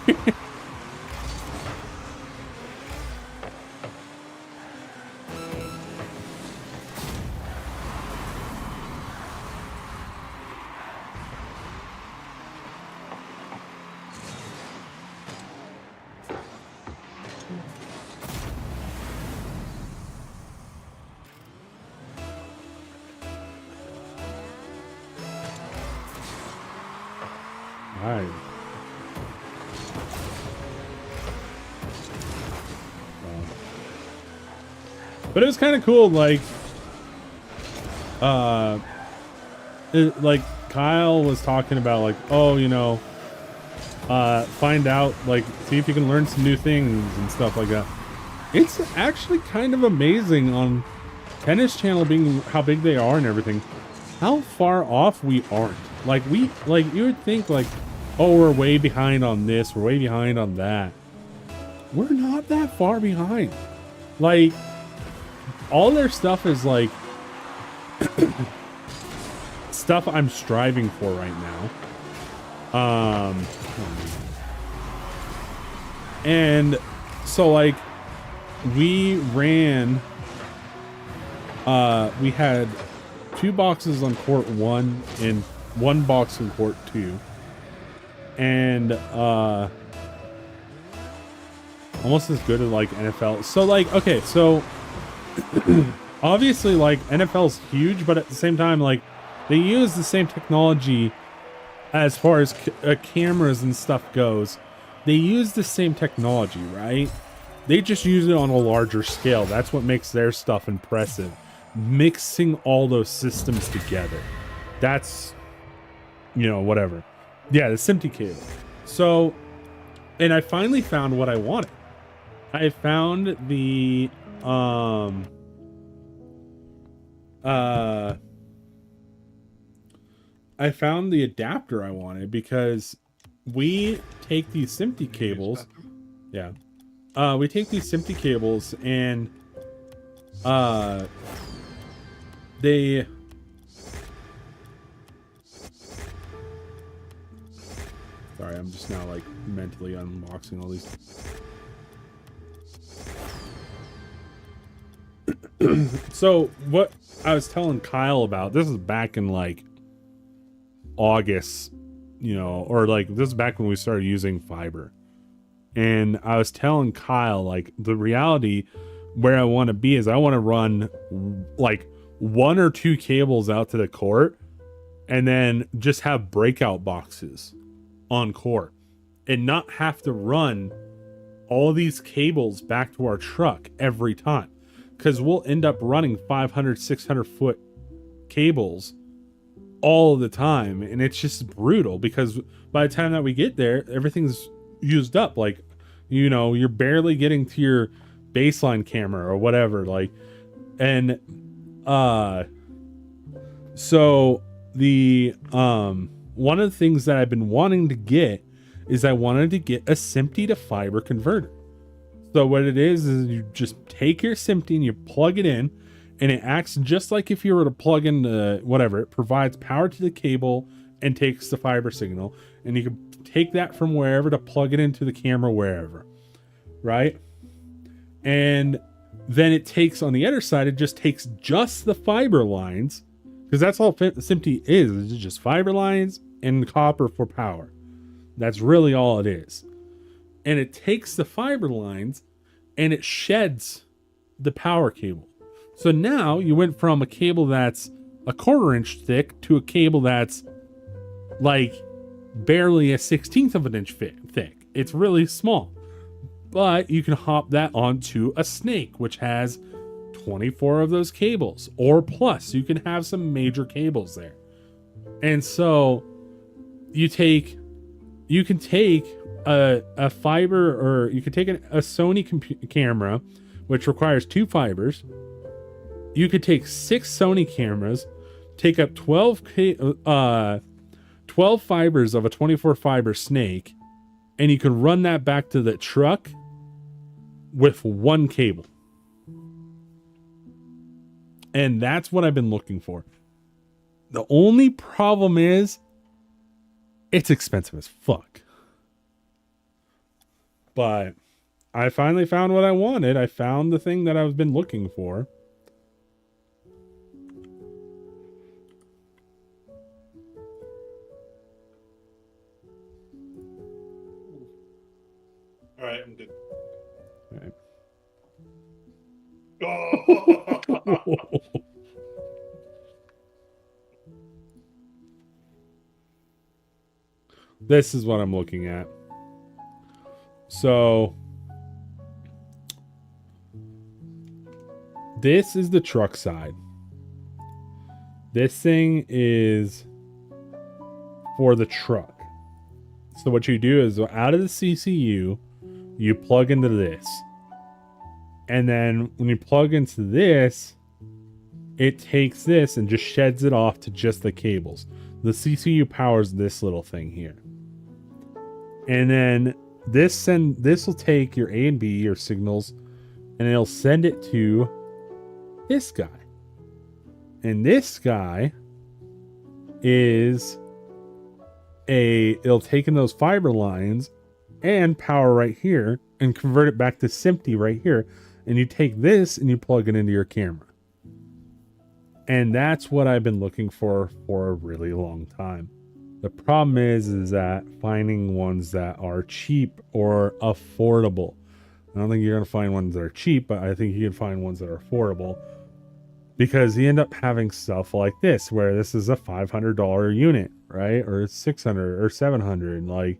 Right. But it was kind of cool, like, like Kyle was talking about, like, oh, find out, like, see if you can learn some new things and stuff like that. It's actually kind of amazing on Tennis Channel being how big they are and everything, how far off we aren't. Like, you would think, like, oh, we're way behind on this, we're way behind on that. We're not that far behind. Like, all their stuff is, like, stuff I'm striving for right now. And so, like, we ran, we had 2 boxes on court 1 and 1 box on court 2. And, almost as good as, like, NFL. So, like, okay, so, obviously, like, NFL's huge, but at the same time, like, they use the same technology as far as cameras and stuff goes. They use the same technology, right? They just use it on a larger scale. That's what makes their stuff impressive. Mixing all those systems together. That's, you know, whatever. Yeah, the SMPTE cable. So, and I finally found what I wanted. I found the, I found the adapter I wanted, because we take these SMPTE cables. Yeah. We take these SMPTE cables and they sorry, I'm just now like mentally unboxing all these. So what I was telling Kyle about, this is back in like August, you know, or like this is back when we started using fiber. And I was telling Kyle, like, the reality where I want to be is I want to run like 1 or 2 cables out to the court and then just have breakout boxes on court and not have to run all these cables back to our truck every time, because we'll end up running 500-600 foot cables all the time, and it's just brutal because by the time that we get there, everything's used up. Like, you know, you're barely getting to your baseline camera or whatever, like, and so the one of the things that I've been wanting to get is I wanted to get a SMPTE to fiber converter. So what it is you just take your SMPTE and you plug it in, and it acts just like if you were to plug in whatever. It provides power to the cable and takes the fiber signal, and you can take that from wherever to plug it into the camera wherever, right? And then it takes on the other side, it just takes just the fiber lines, because that's all SMPTE is. It's just fiber lines and copper for power. That's really all it is. And it takes the fiber lines and it sheds the power cable. So now you went from a cable that's a 1/4 inch thick to a cable that's like barely a 1/16 of an inch thick. It's really small, but you can hop that onto a Snake, which has 24 of those cables or plus. You can have some major cables there. And so you can take a fiber, or you can take a Sony camera, which requires 2 fibers. You could take 6 Sony cameras, take up 12 fibers of a 24 fiber Snake, and you can run that back to the truck with 1 cable. And that's what I've been looking for. The only problem is it's expensive as fuck. But I finally found what I wanted. I found the thing that I've been looking for. All right, I'm good. All right. Oh. This is what I'm looking at. So this is the truck side. This thing is for the truck. So what you do is out of the CCU, you plug into this. And then when you plug into this, it takes this and just sheds it off to just the cables. The CCU powers this little thing here. And then this will take your A and B, your signals, and it'll send it to this guy. And this guy is it'll take in those fiber lines and power right here and convert it back to SMPTE right here. And you take this and you plug it into your camera. And that's what I've been looking for a really long time. The problem is that finding ones that are cheap or affordable. I don't think you're going to find ones that are cheap, but I think you can find ones that are affordable. Because you end up having stuff like this, where this is a $500 unit, right? Or $600 or $700. Like,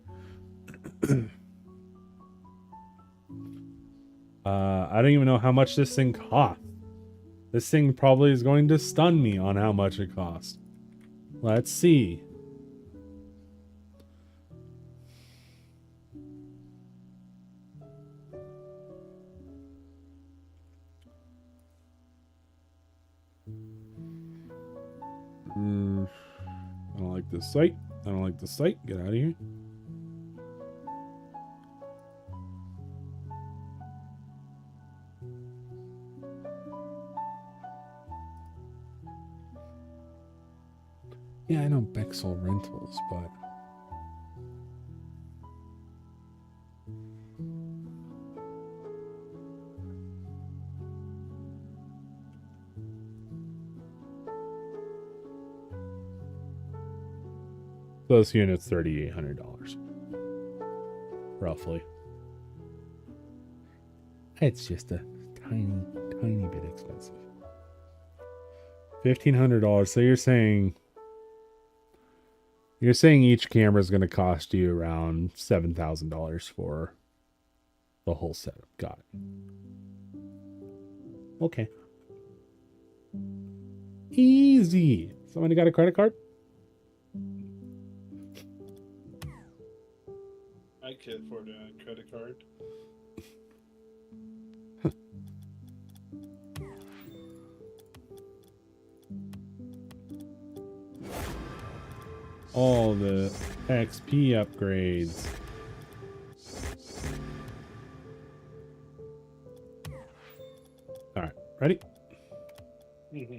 I don't even know how much this thing costs. This thing probably is going to stun me on how much it costs. Let's see. I don't like this site. I don't like the site. Get out of here. Yeah, I know Bexel Rentals, but those units $3,800 roughly. It's just a tiny bit expensive. $1,500. So you're saying each camera is going to cost you around $7,000 for the whole setup. Got it. Okay. Easy. Somebody got a credit card? I could afford a credit card. All the XP upgrades. All right, ready? Mm-hmm.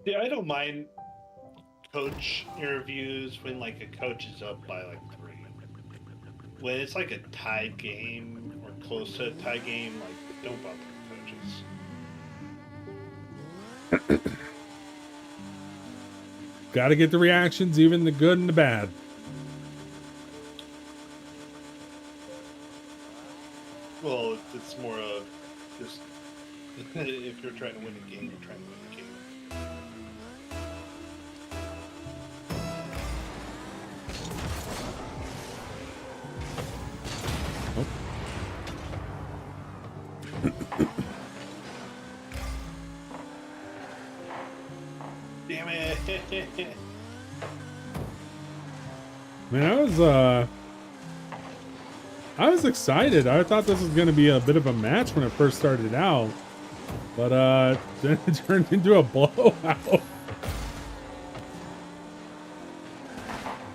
Yeah, I don't mind coach interviews when like a coach is up by like 3. When it's like a tied game or close to a tie game, like don't bother coaches. Got to get the reactions, even the good and the bad. Well, it's more of just if you're trying to win a game, you're trying to win a game. Damn it! Man, I was excited. I thought this was going to be a bit of a match when it first started out, but then it turned into a blowout.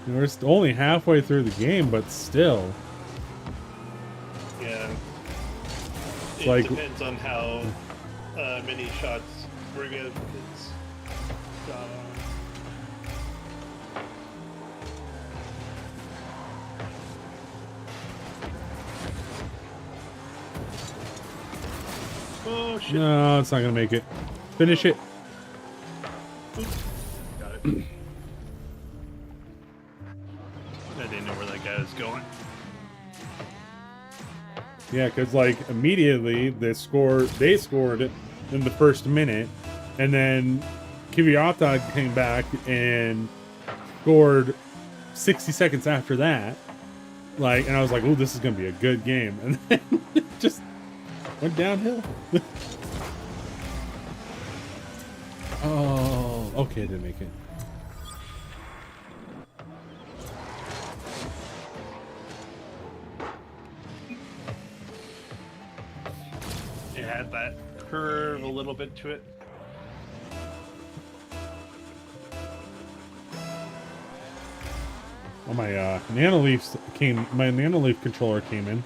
We're only halfway through the game, but still. Yeah. It Like, depends on how many shots we're good. Oh shit. No, it's not going to make it. Finish it. Oops. Got it. I didn't know where that guy was going. Yeah, because like immediately they scored in the first minute, and then Kvyat came back and scored 60 seconds after that. Like, and I was like, "Oh, this is gonna be a good game," and then it just went downhill. Oh, okay, didn't make it. It had that curve a little bit to it. Oh, my my Nanoleaf controller came in.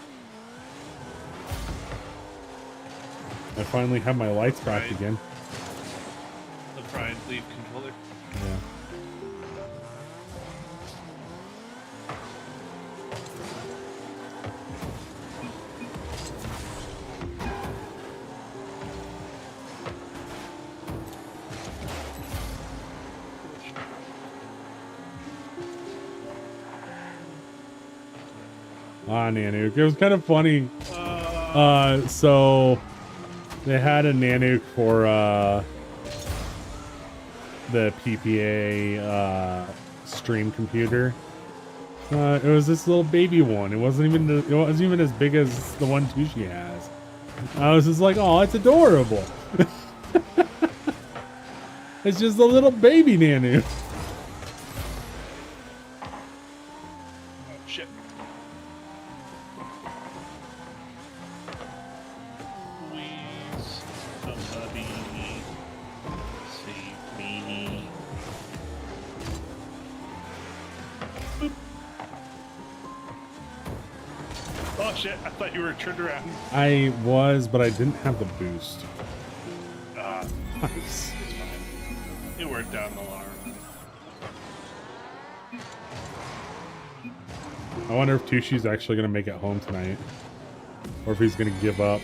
I finally have my lights back Right. again. The Brian Leaf controller. Yeah. Nanook. It was kind of funny. So they had a Nanook for the PPA stream computer. It was this little baby one. It wasn't even as big as the one Tushi has. I was just like, oh, it's adorable. It's just a little baby Nanook. Shit. Please, somebody save me. Boop. Oh shit, I thought you were turned around. I was, but I didn't have the boost. Nice. It's fine. It worked out in the long run. I wonder if Tushi's actually going to make it home tonight. Or if he's going to give up.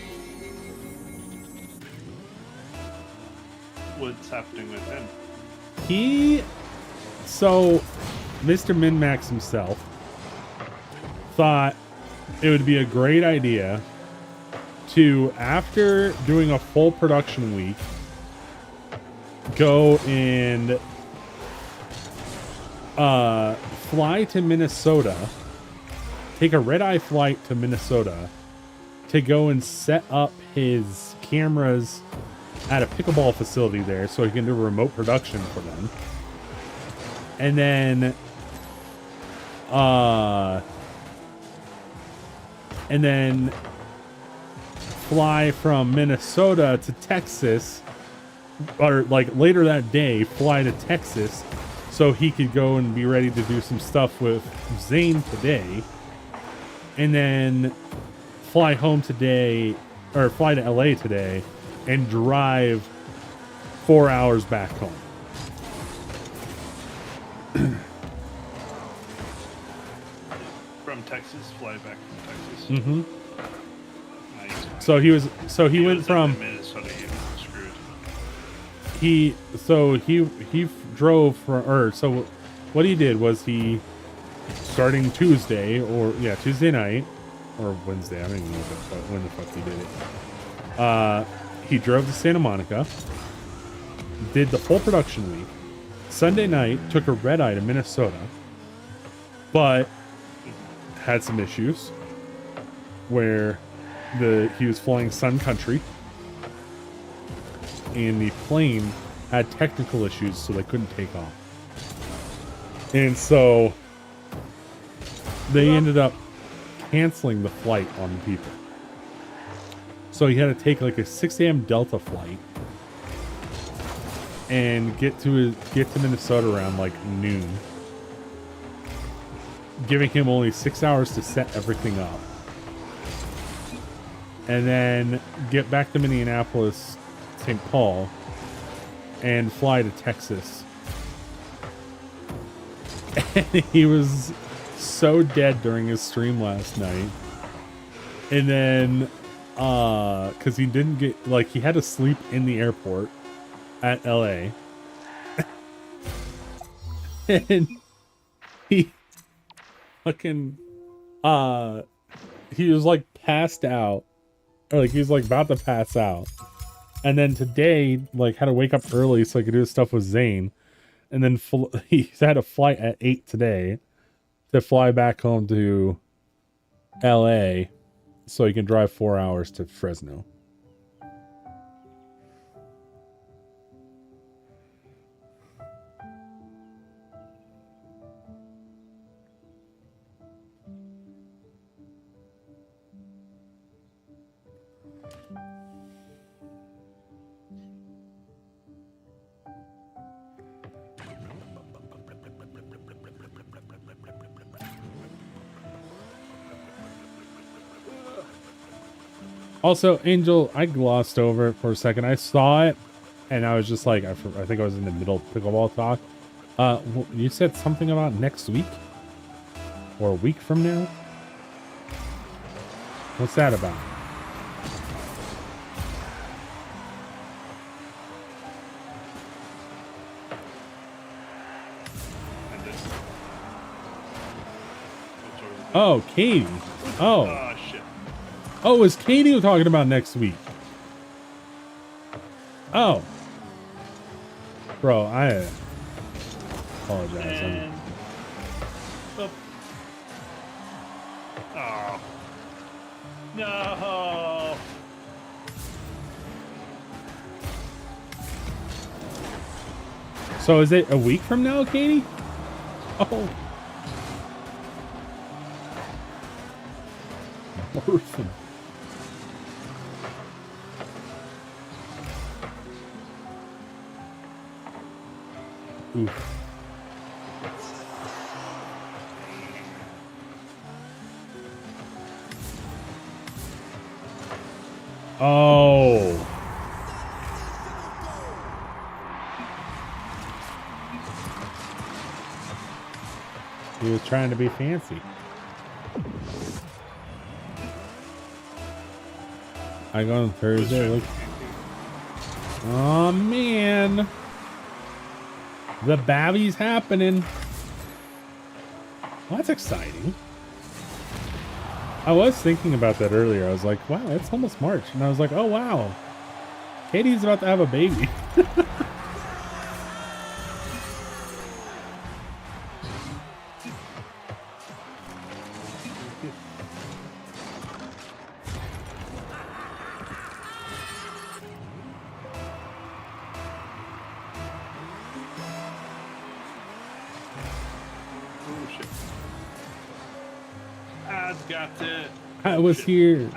What's happening with him? So, Mr. Minmax himself thought it would be a great idea to, after doing a full production week, go and fly to Minnesota, take a red-eye flight to Minnesota to go and set up his cameras at a pickleball facility there so he can do remote production for them. And then fly from Minnesota to Texas, or like later that day, fly to Texas so he could go and be ready to do some stuff with Zane today. And then fly home today, or fly to LA today and drive 4 hours back home. From Texas, fly back from Texas. Mm-hmm. Nice. So he went was from in Minnesota. He was screwed. he drove for, or so what he did was he, starting Tuesday night or Wednesday, I don't even know when the fuck he did it. He drove to Santa Monica, did the full production week. Sunday night took a red eye to Minnesota, but had some issues where he was flying Sun Country and the plane had technical issues, so they couldn't take off. And so they ended up canceling the flight on people. So he had to take like a 6 a.m. Delta flight and get to Minnesota around like noon, giving him only 6 hours to set everything up, and then get back to Minneapolis, St. Paul, and fly to Texas. And he was so dead during his stream last night. And then, because he didn't get, like, he had to sleep in the airport at LA. And he fucking, he was like passed out, or like he was like about to pass out, and then today like had to wake up early so I could do stuff with Zane, and then he had a flight at 8 today to fly back home to LA so he can drive 4 hours to Fresno. Also, Angel, I glossed over it for a second. I saw it, and I was just like, I think I was in the middle of pickleball talk. You said something about next week? Or a week from now? What's that about? Oh, Katie. Oh. Oh, shit. Oh, is Katie talking about next week? Oh. Bro, I apologize. And... Oh. Oh. No. So is it a week from now, Katie? Oh. Orphan. Oof. Oh. He was trying to be fancy. I go on Thursday. Look. Oh man. The Babby's happening. Well, that's exciting. I was thinking about that earlier. I was like, wow, it's almost March. And I was like, oh, wow. Katie's about to have a baby. I was here.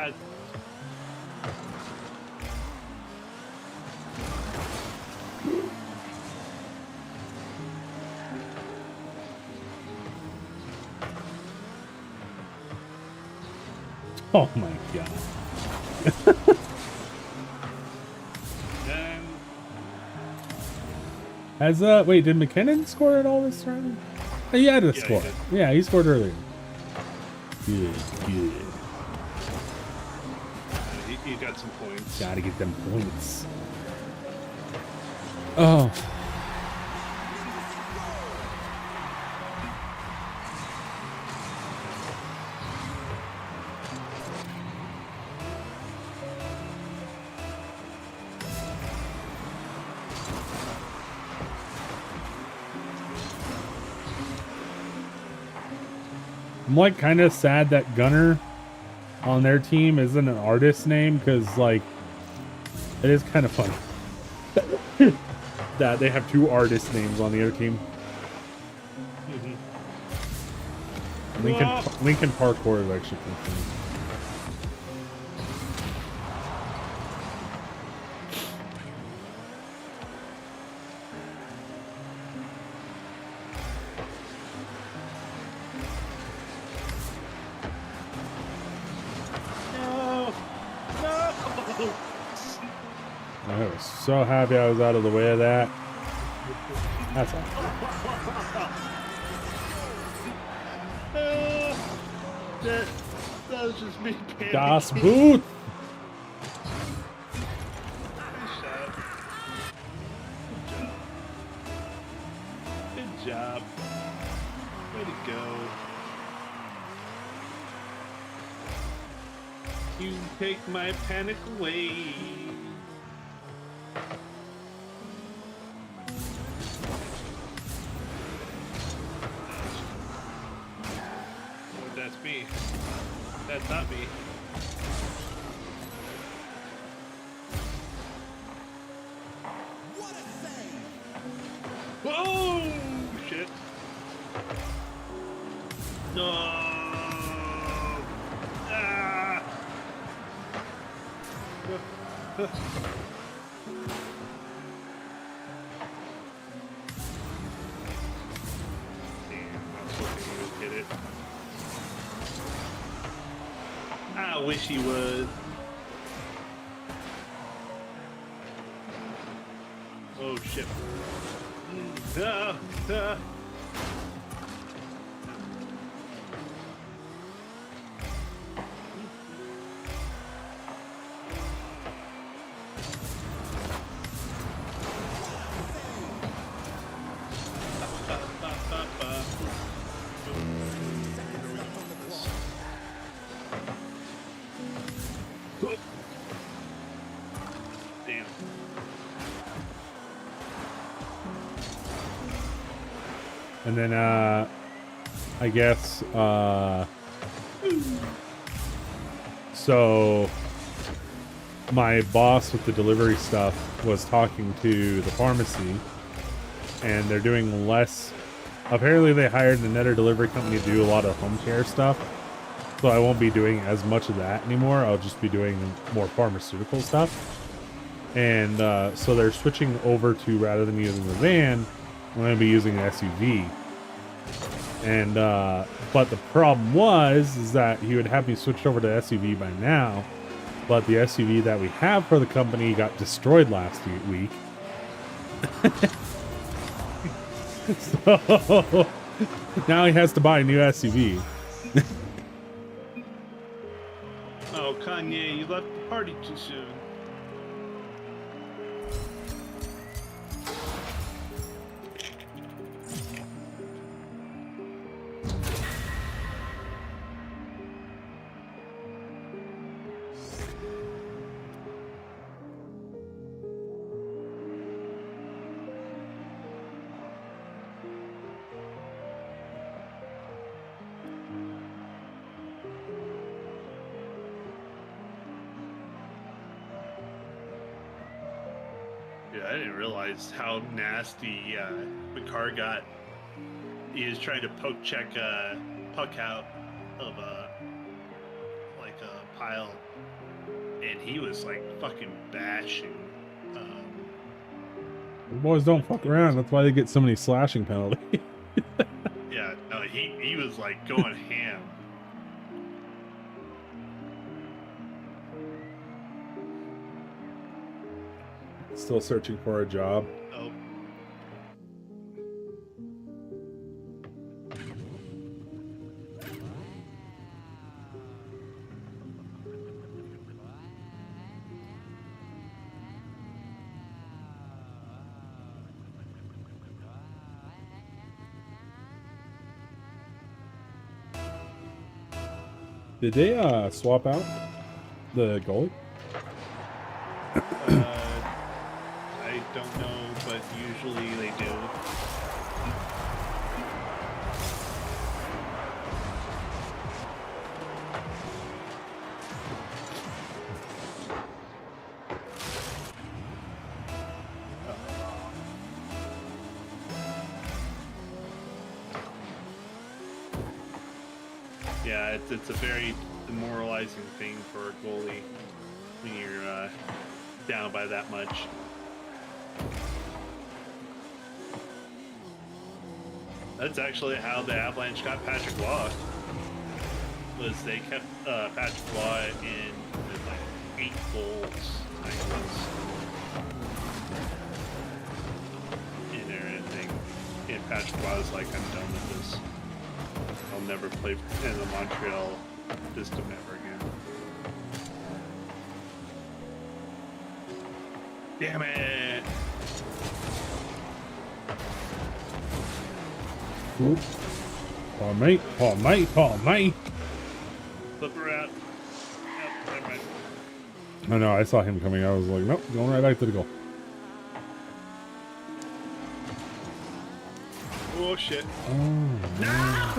Oh my god. Has wait, did McKinnon score at all this time? Oh, he had to score. Yeah, he scored earlier. Good, good. He got some points. Gotta get them points. Oh. I'm like kind of sad that Gunner on their team isn't an artist name, because like it is kind of funny that they have two artist names on the other team. Lincoln Parkour is actually pretty funny. I was so happy I was out of the way of that. That's all. That was just me. Das Boot! Good job. Way to go. You take my panic away. Oh, that's me. That's not me. Oh shit! No! Ah! Damn, I was hoping he would hit it. I wish he would. Oh shit. Ah, ah. Damn. And then, I guess, so my boss with the delivery stuff was talking to the pharmacy, and they're doing less. Apparently, they hired another delivery company to do a lot of home care stuff, so I won't be doing as much of that anymore. I'll just be doing more pharmaceutical stuff. And so they're switching over to, rather than using the van, I'm going to be using an SUV. And but the problem is that he would have me switched over to SUV by now, but the SUV that we have for the company got destroyed last week. So now he has to buy a new SUV. Oh, Kanye, you left the party too soon. Yeah, I didn't realize how nasty the car got. He was trying to poke check puck out of a pile, and he was like fucking bashing. The boys don't fuck around. That's why they get so many slashing penalties. Yeah, no, he was like going ham. Still searching for a job. Oh. Did they swap out the goalie? I don't know, but usually they do. Yeah, it's a very demoralizing thing for a goalie when you're down by that much. That's actually how the Avalanche got Patrick Waugh. Was they kept Patrick Waugh in with like 8 goals, I guess, in there, and Patrick Waugh was like, I'm done with this. I'll never play in the Montreal system ever again. Damn it! Oop. Paul mate, Paul mate, Paul mate. Flip her out. Yep, never mind. Oh no, I saw him coming. I was like, nope, going right back to the goal. Oh shit. Oh, no.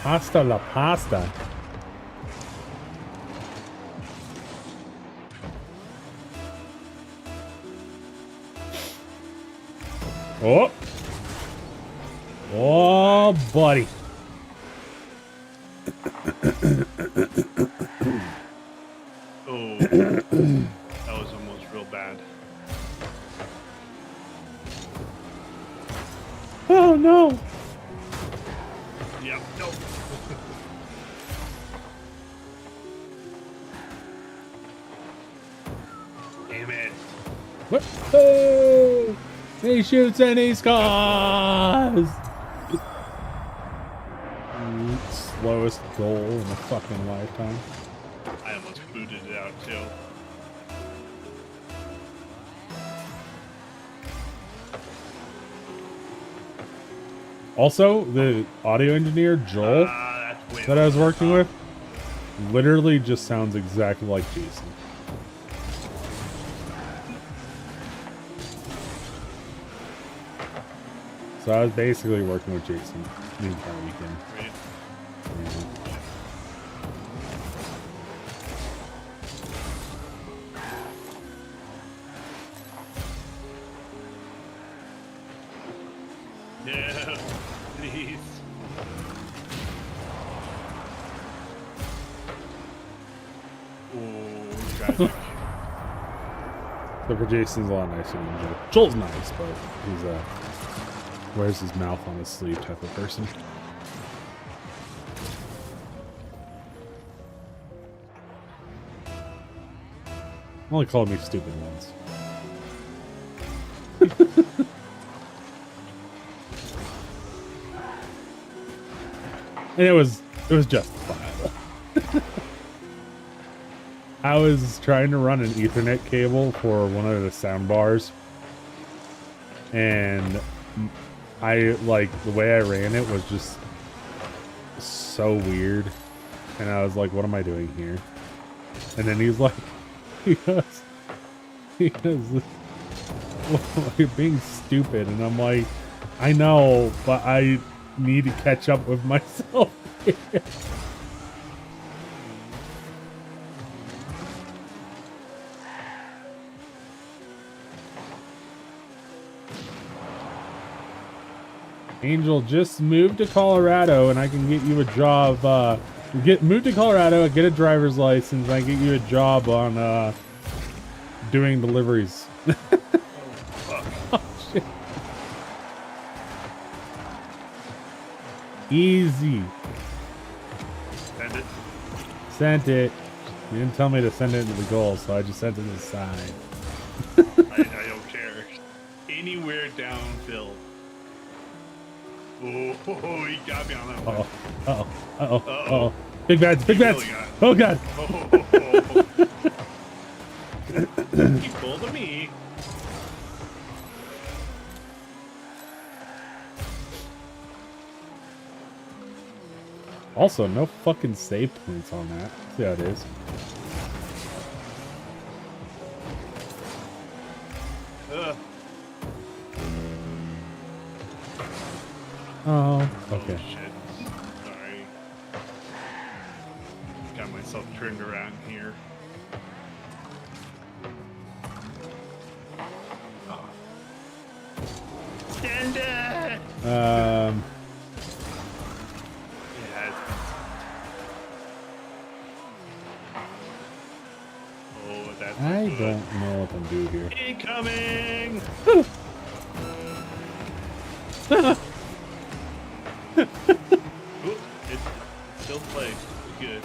Pasta la pasta. Oh. Oh, buddy. Oh, that was almost real bad. Oh, no. Yep, nope. Damn it. What? Oh, he shoots and he scores. Slowest goal in a fucking lifetime. I almost booted it out too. Also, the audio engineer, Joel, That's way that I was over the working top. with, literally just sounds exactly like Jason. So I was basically working with Jason the entire weekend. Right. Yeah, please. Oh, tragic. But for Jason's a lot nicer than Joel. Joel's nice, but he's wears his mouth on his sleeve type of person. Only called me stupid once. And it was justifiable. I was trying to run an Ethernet cable for one of the sound bars, and I like the way I ran it was just so weird, and I was like, "What am I doing here?" And then he's like, "He goes, well, you're being stupid," and I'm like, "I know, but I need to catch up with myself." Angel, just move to Colorado and I can get you a job. Move to Colorado, get a driver's license, I get you a job on doing deliveries. Oh, shit. Easy. Send it. Sent it. You didn't tell me to send it into the goal, so I just sent it to the side. I don't care. Anywhere downfield. Oh, he got me on that one. Uh-oh. Big bats, big bats. Really got it. Oh, God. He pulled to me. Also, no fucking save points on that. See how it is. Ugh. Oh, okay. Oh, shit. Sorry. Got myself turned around here. Oh. Stand it! Yeah, oh, that's I good. don't know what I'm doing here. Incoming! Oop, it still plays. Good.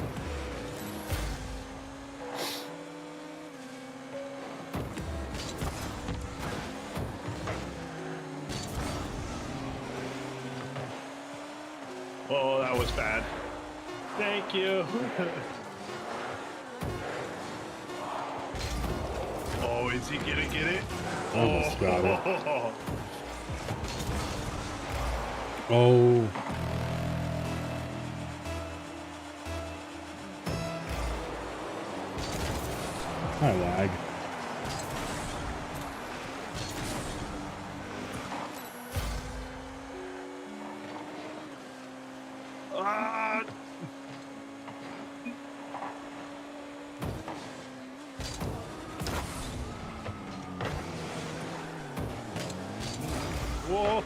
Oh, that was bad. Thank you. Oh, is he gonna get it? Almost got it. Oh. Oh. I lag. Ah! Whoa! Okay.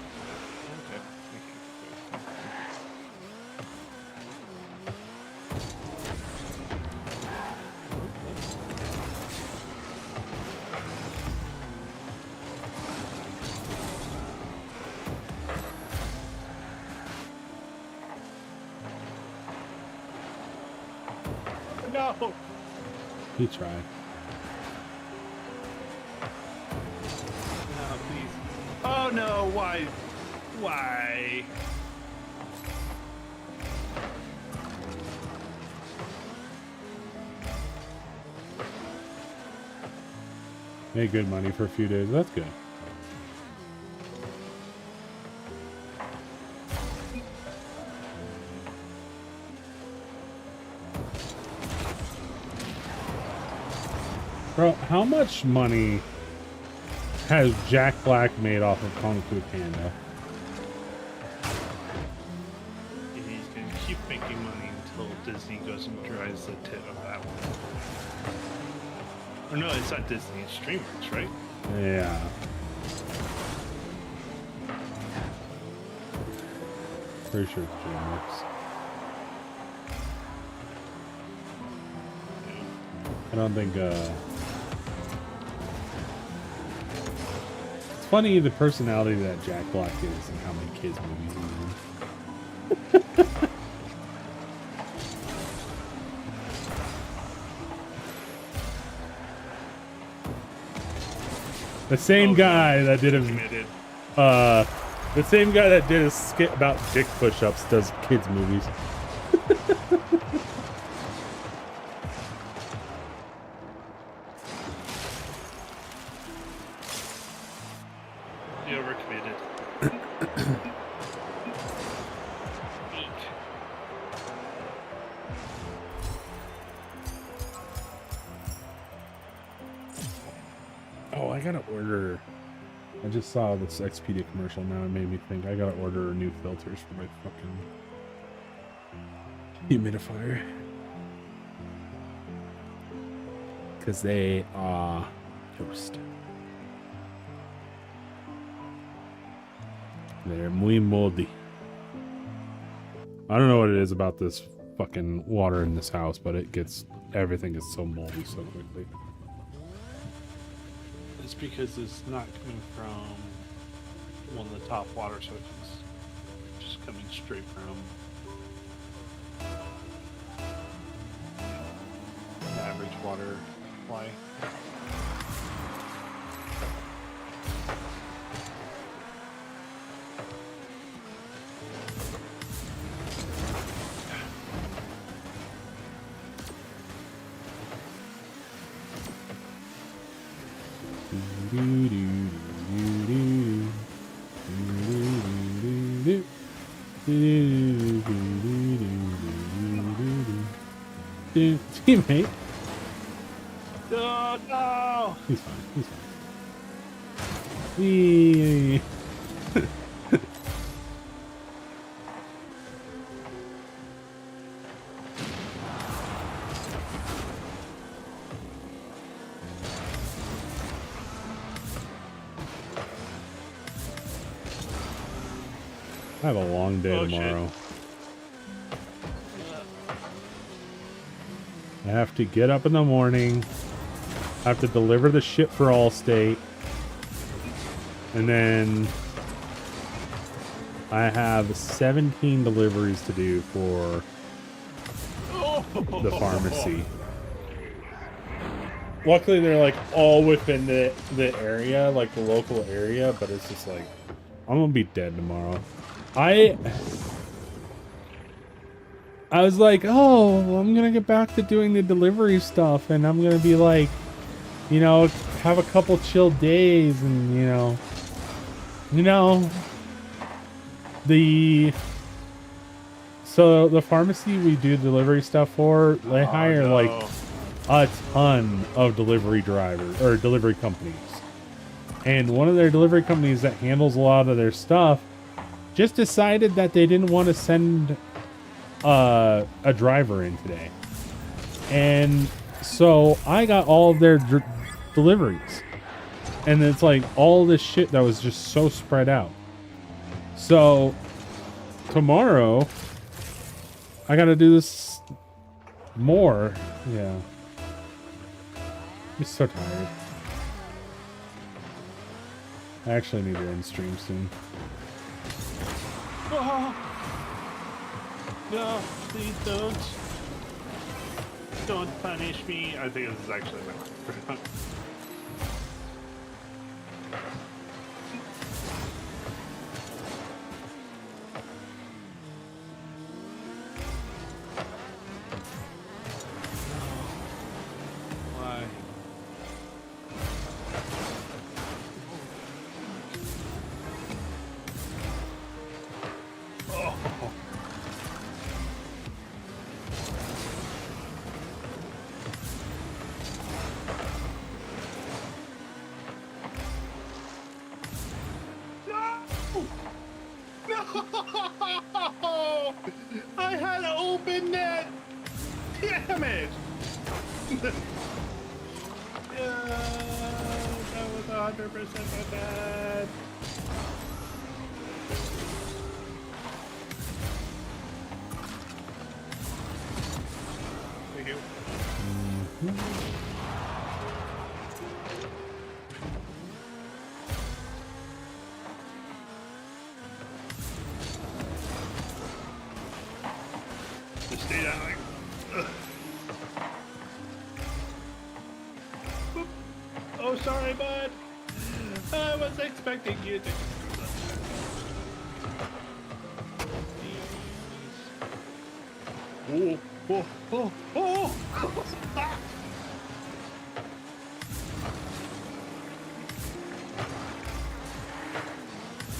No! He tried. No, please. Oh no, why? Why? Made good money for a few days. That's good. Bro, how much money has Jack Black made off of Kung Fu Panda? And he's gonna keep making money until Disney goes and dries the tit of that one. Or no, it's not Disney, it's streamers, right? Yeah. Pretty sure it's DreamWorks. I don't think, it's funny the personality that Jack Black is and how many kids movies he's in. The same guy that did Committed. the same guy that did a skit about dick push-ups does kids movies. You overcommitted. Eek. Oh, I gotta order. I just saw this Expedia commercial now. It made me think I gotta order new filters for my fucking humidifier. Because they are toast. They're muy moldy. I don't know what it is about this fucking water in this house, but it gets, everything gets so moldy so quickly. It's because it's not coming from one of the top water sources. Just coming straight from the average water supply. Teammate. Oh, no! He's fine. He's fine. Wee. I have a long day Oh, shit. tomorrow. I have to get up in the morning. I have to deliver the shit for Allstate. And then I have 17 deliveries to do for the pharmacy. Luckily, they're like all within the area, like the local area, but it's just like, I'm gonna be dead tomorrow. I was like, oh, I'm gonna get back to doing the delivery stuff, and I'm gonna be like, you know, have a couple chill days, and you know, so the pharmacy we do delivery stuff for, they hire like a ton of delivery drivers or delivery companies. And one of their delivery companies that handles a lot of their stuff just decided that they didn't want to send a driver in today. And so I got all of their deliveries. And it's like all this shit that was just so spread out. So tomorrow I got to do this more. Yeah. I'm so tired. I actually need to end stream soon. Oh. No, please don't. Don't punish me. I think this is actually my Why? Oh. No! I had to open that! Damn it! That was 100% bad. Thank you. Just stay down like. Ugh. Boop. Oh, sorry, bud. I was expecting you to. Oh, oh, oh, oh!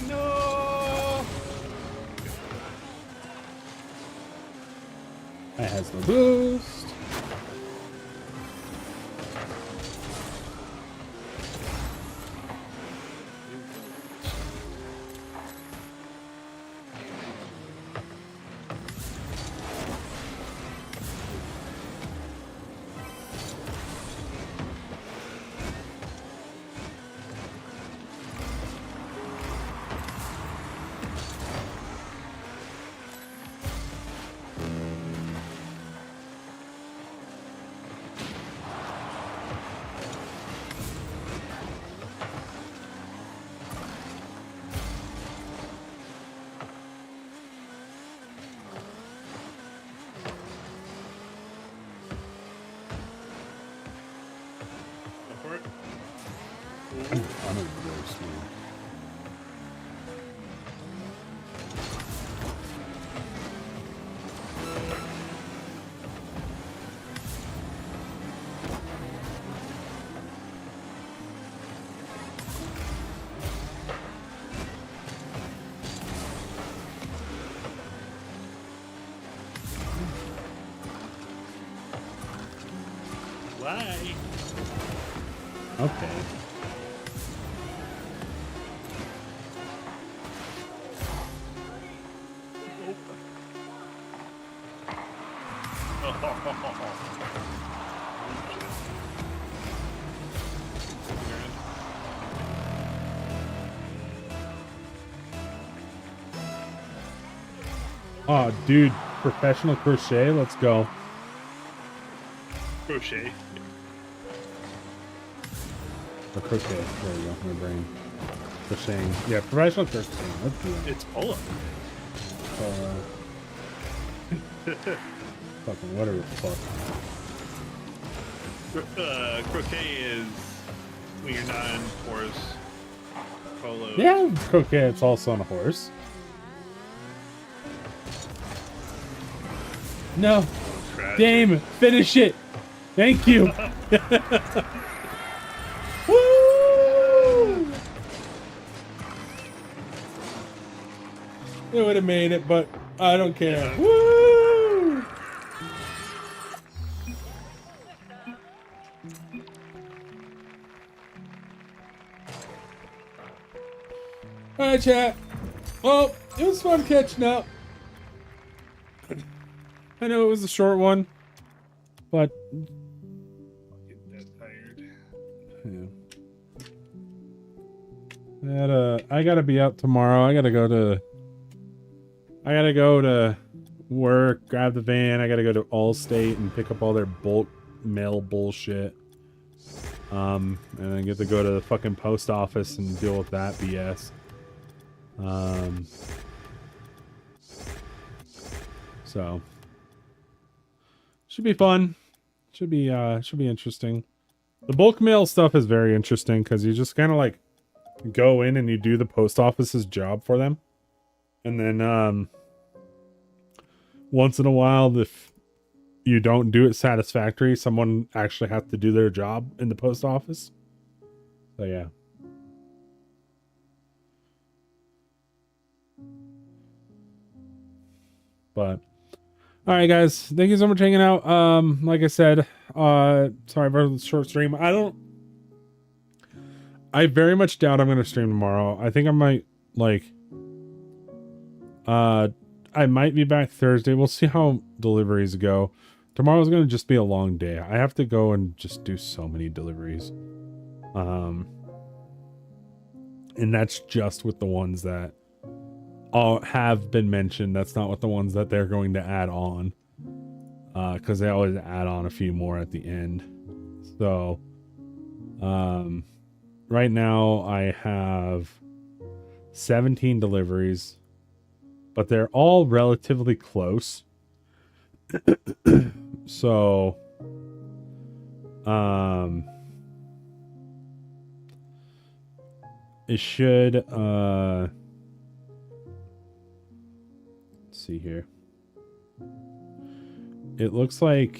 No! That has no boost. Go for it. I'm a gross, man. Why? Okay. Oh, dude, professional crochet, let's go. Crochet. Or crochet, there we go, my brain. Crocheting. Yeah, professional crocheting, let's do that. It's polo. Fucking whatever the fuck. Croquet is when you're not in horse. Polo. Yeah, croquet, it's also on a horse. No. Tragic. Game, finish it. Thank you. Woo! It would have made it, but I don't care. Yeah. Woo! night, chat. Well, it was fun catching up. I know it was a short one, but Get that tired. yeah. I gotta be out tomorrow. I gotta go to work, grab the van. I gotta go to Allstate and pick up all their bulk mail bullshit. And then get to go to the fucking post office and deal with that BS. So should be fun. Should be interesting. The bulk mail stuff is very interesting because you just kind of like go in and you do the post office's job for them. And then once in a while, if you don't do it satisfactory, someone actually has to do their job in the post office. So yeah. But all right, guys, thank you so much for hanging out. Like I said, sorry for the short stream. I very much doubt I'm gonna stream tomorrow. I think I might I might be back Thursday. We'll see how deliveries go. Tomorrow's gonna just be a long day. I have to go and just do so many deliveries. And that's just with the ones that all have been mentioned. That's not with the ones that they're going to add on. Because they always add on a few more at the end. So right now I have 17 deliveries, but they're all relatively close. So it should let's see here. It looks like,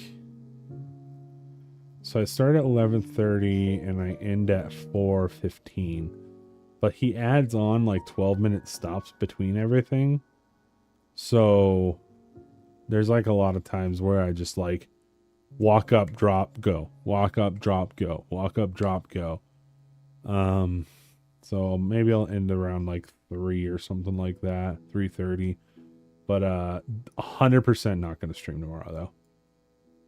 so I start at 11:30 and I end at 4:15, but he adds on like 12-minute stops between everything. So there's like a lot of times where I just like walk up, drop, go, walk up, drop, go, walk up, drop, go. So maybe I'll end around like 3 or something like that, 3:30. But 100% not going to stream tomorrow though.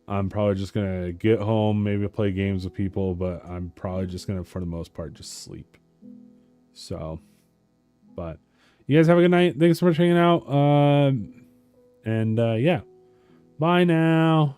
I'm probably just going to get home, maybe play games with people, but I'm probably just going to, for the most part, just sleep. So, but you guys have a good night. Thanks so much for hanging out. And yeah, bye now.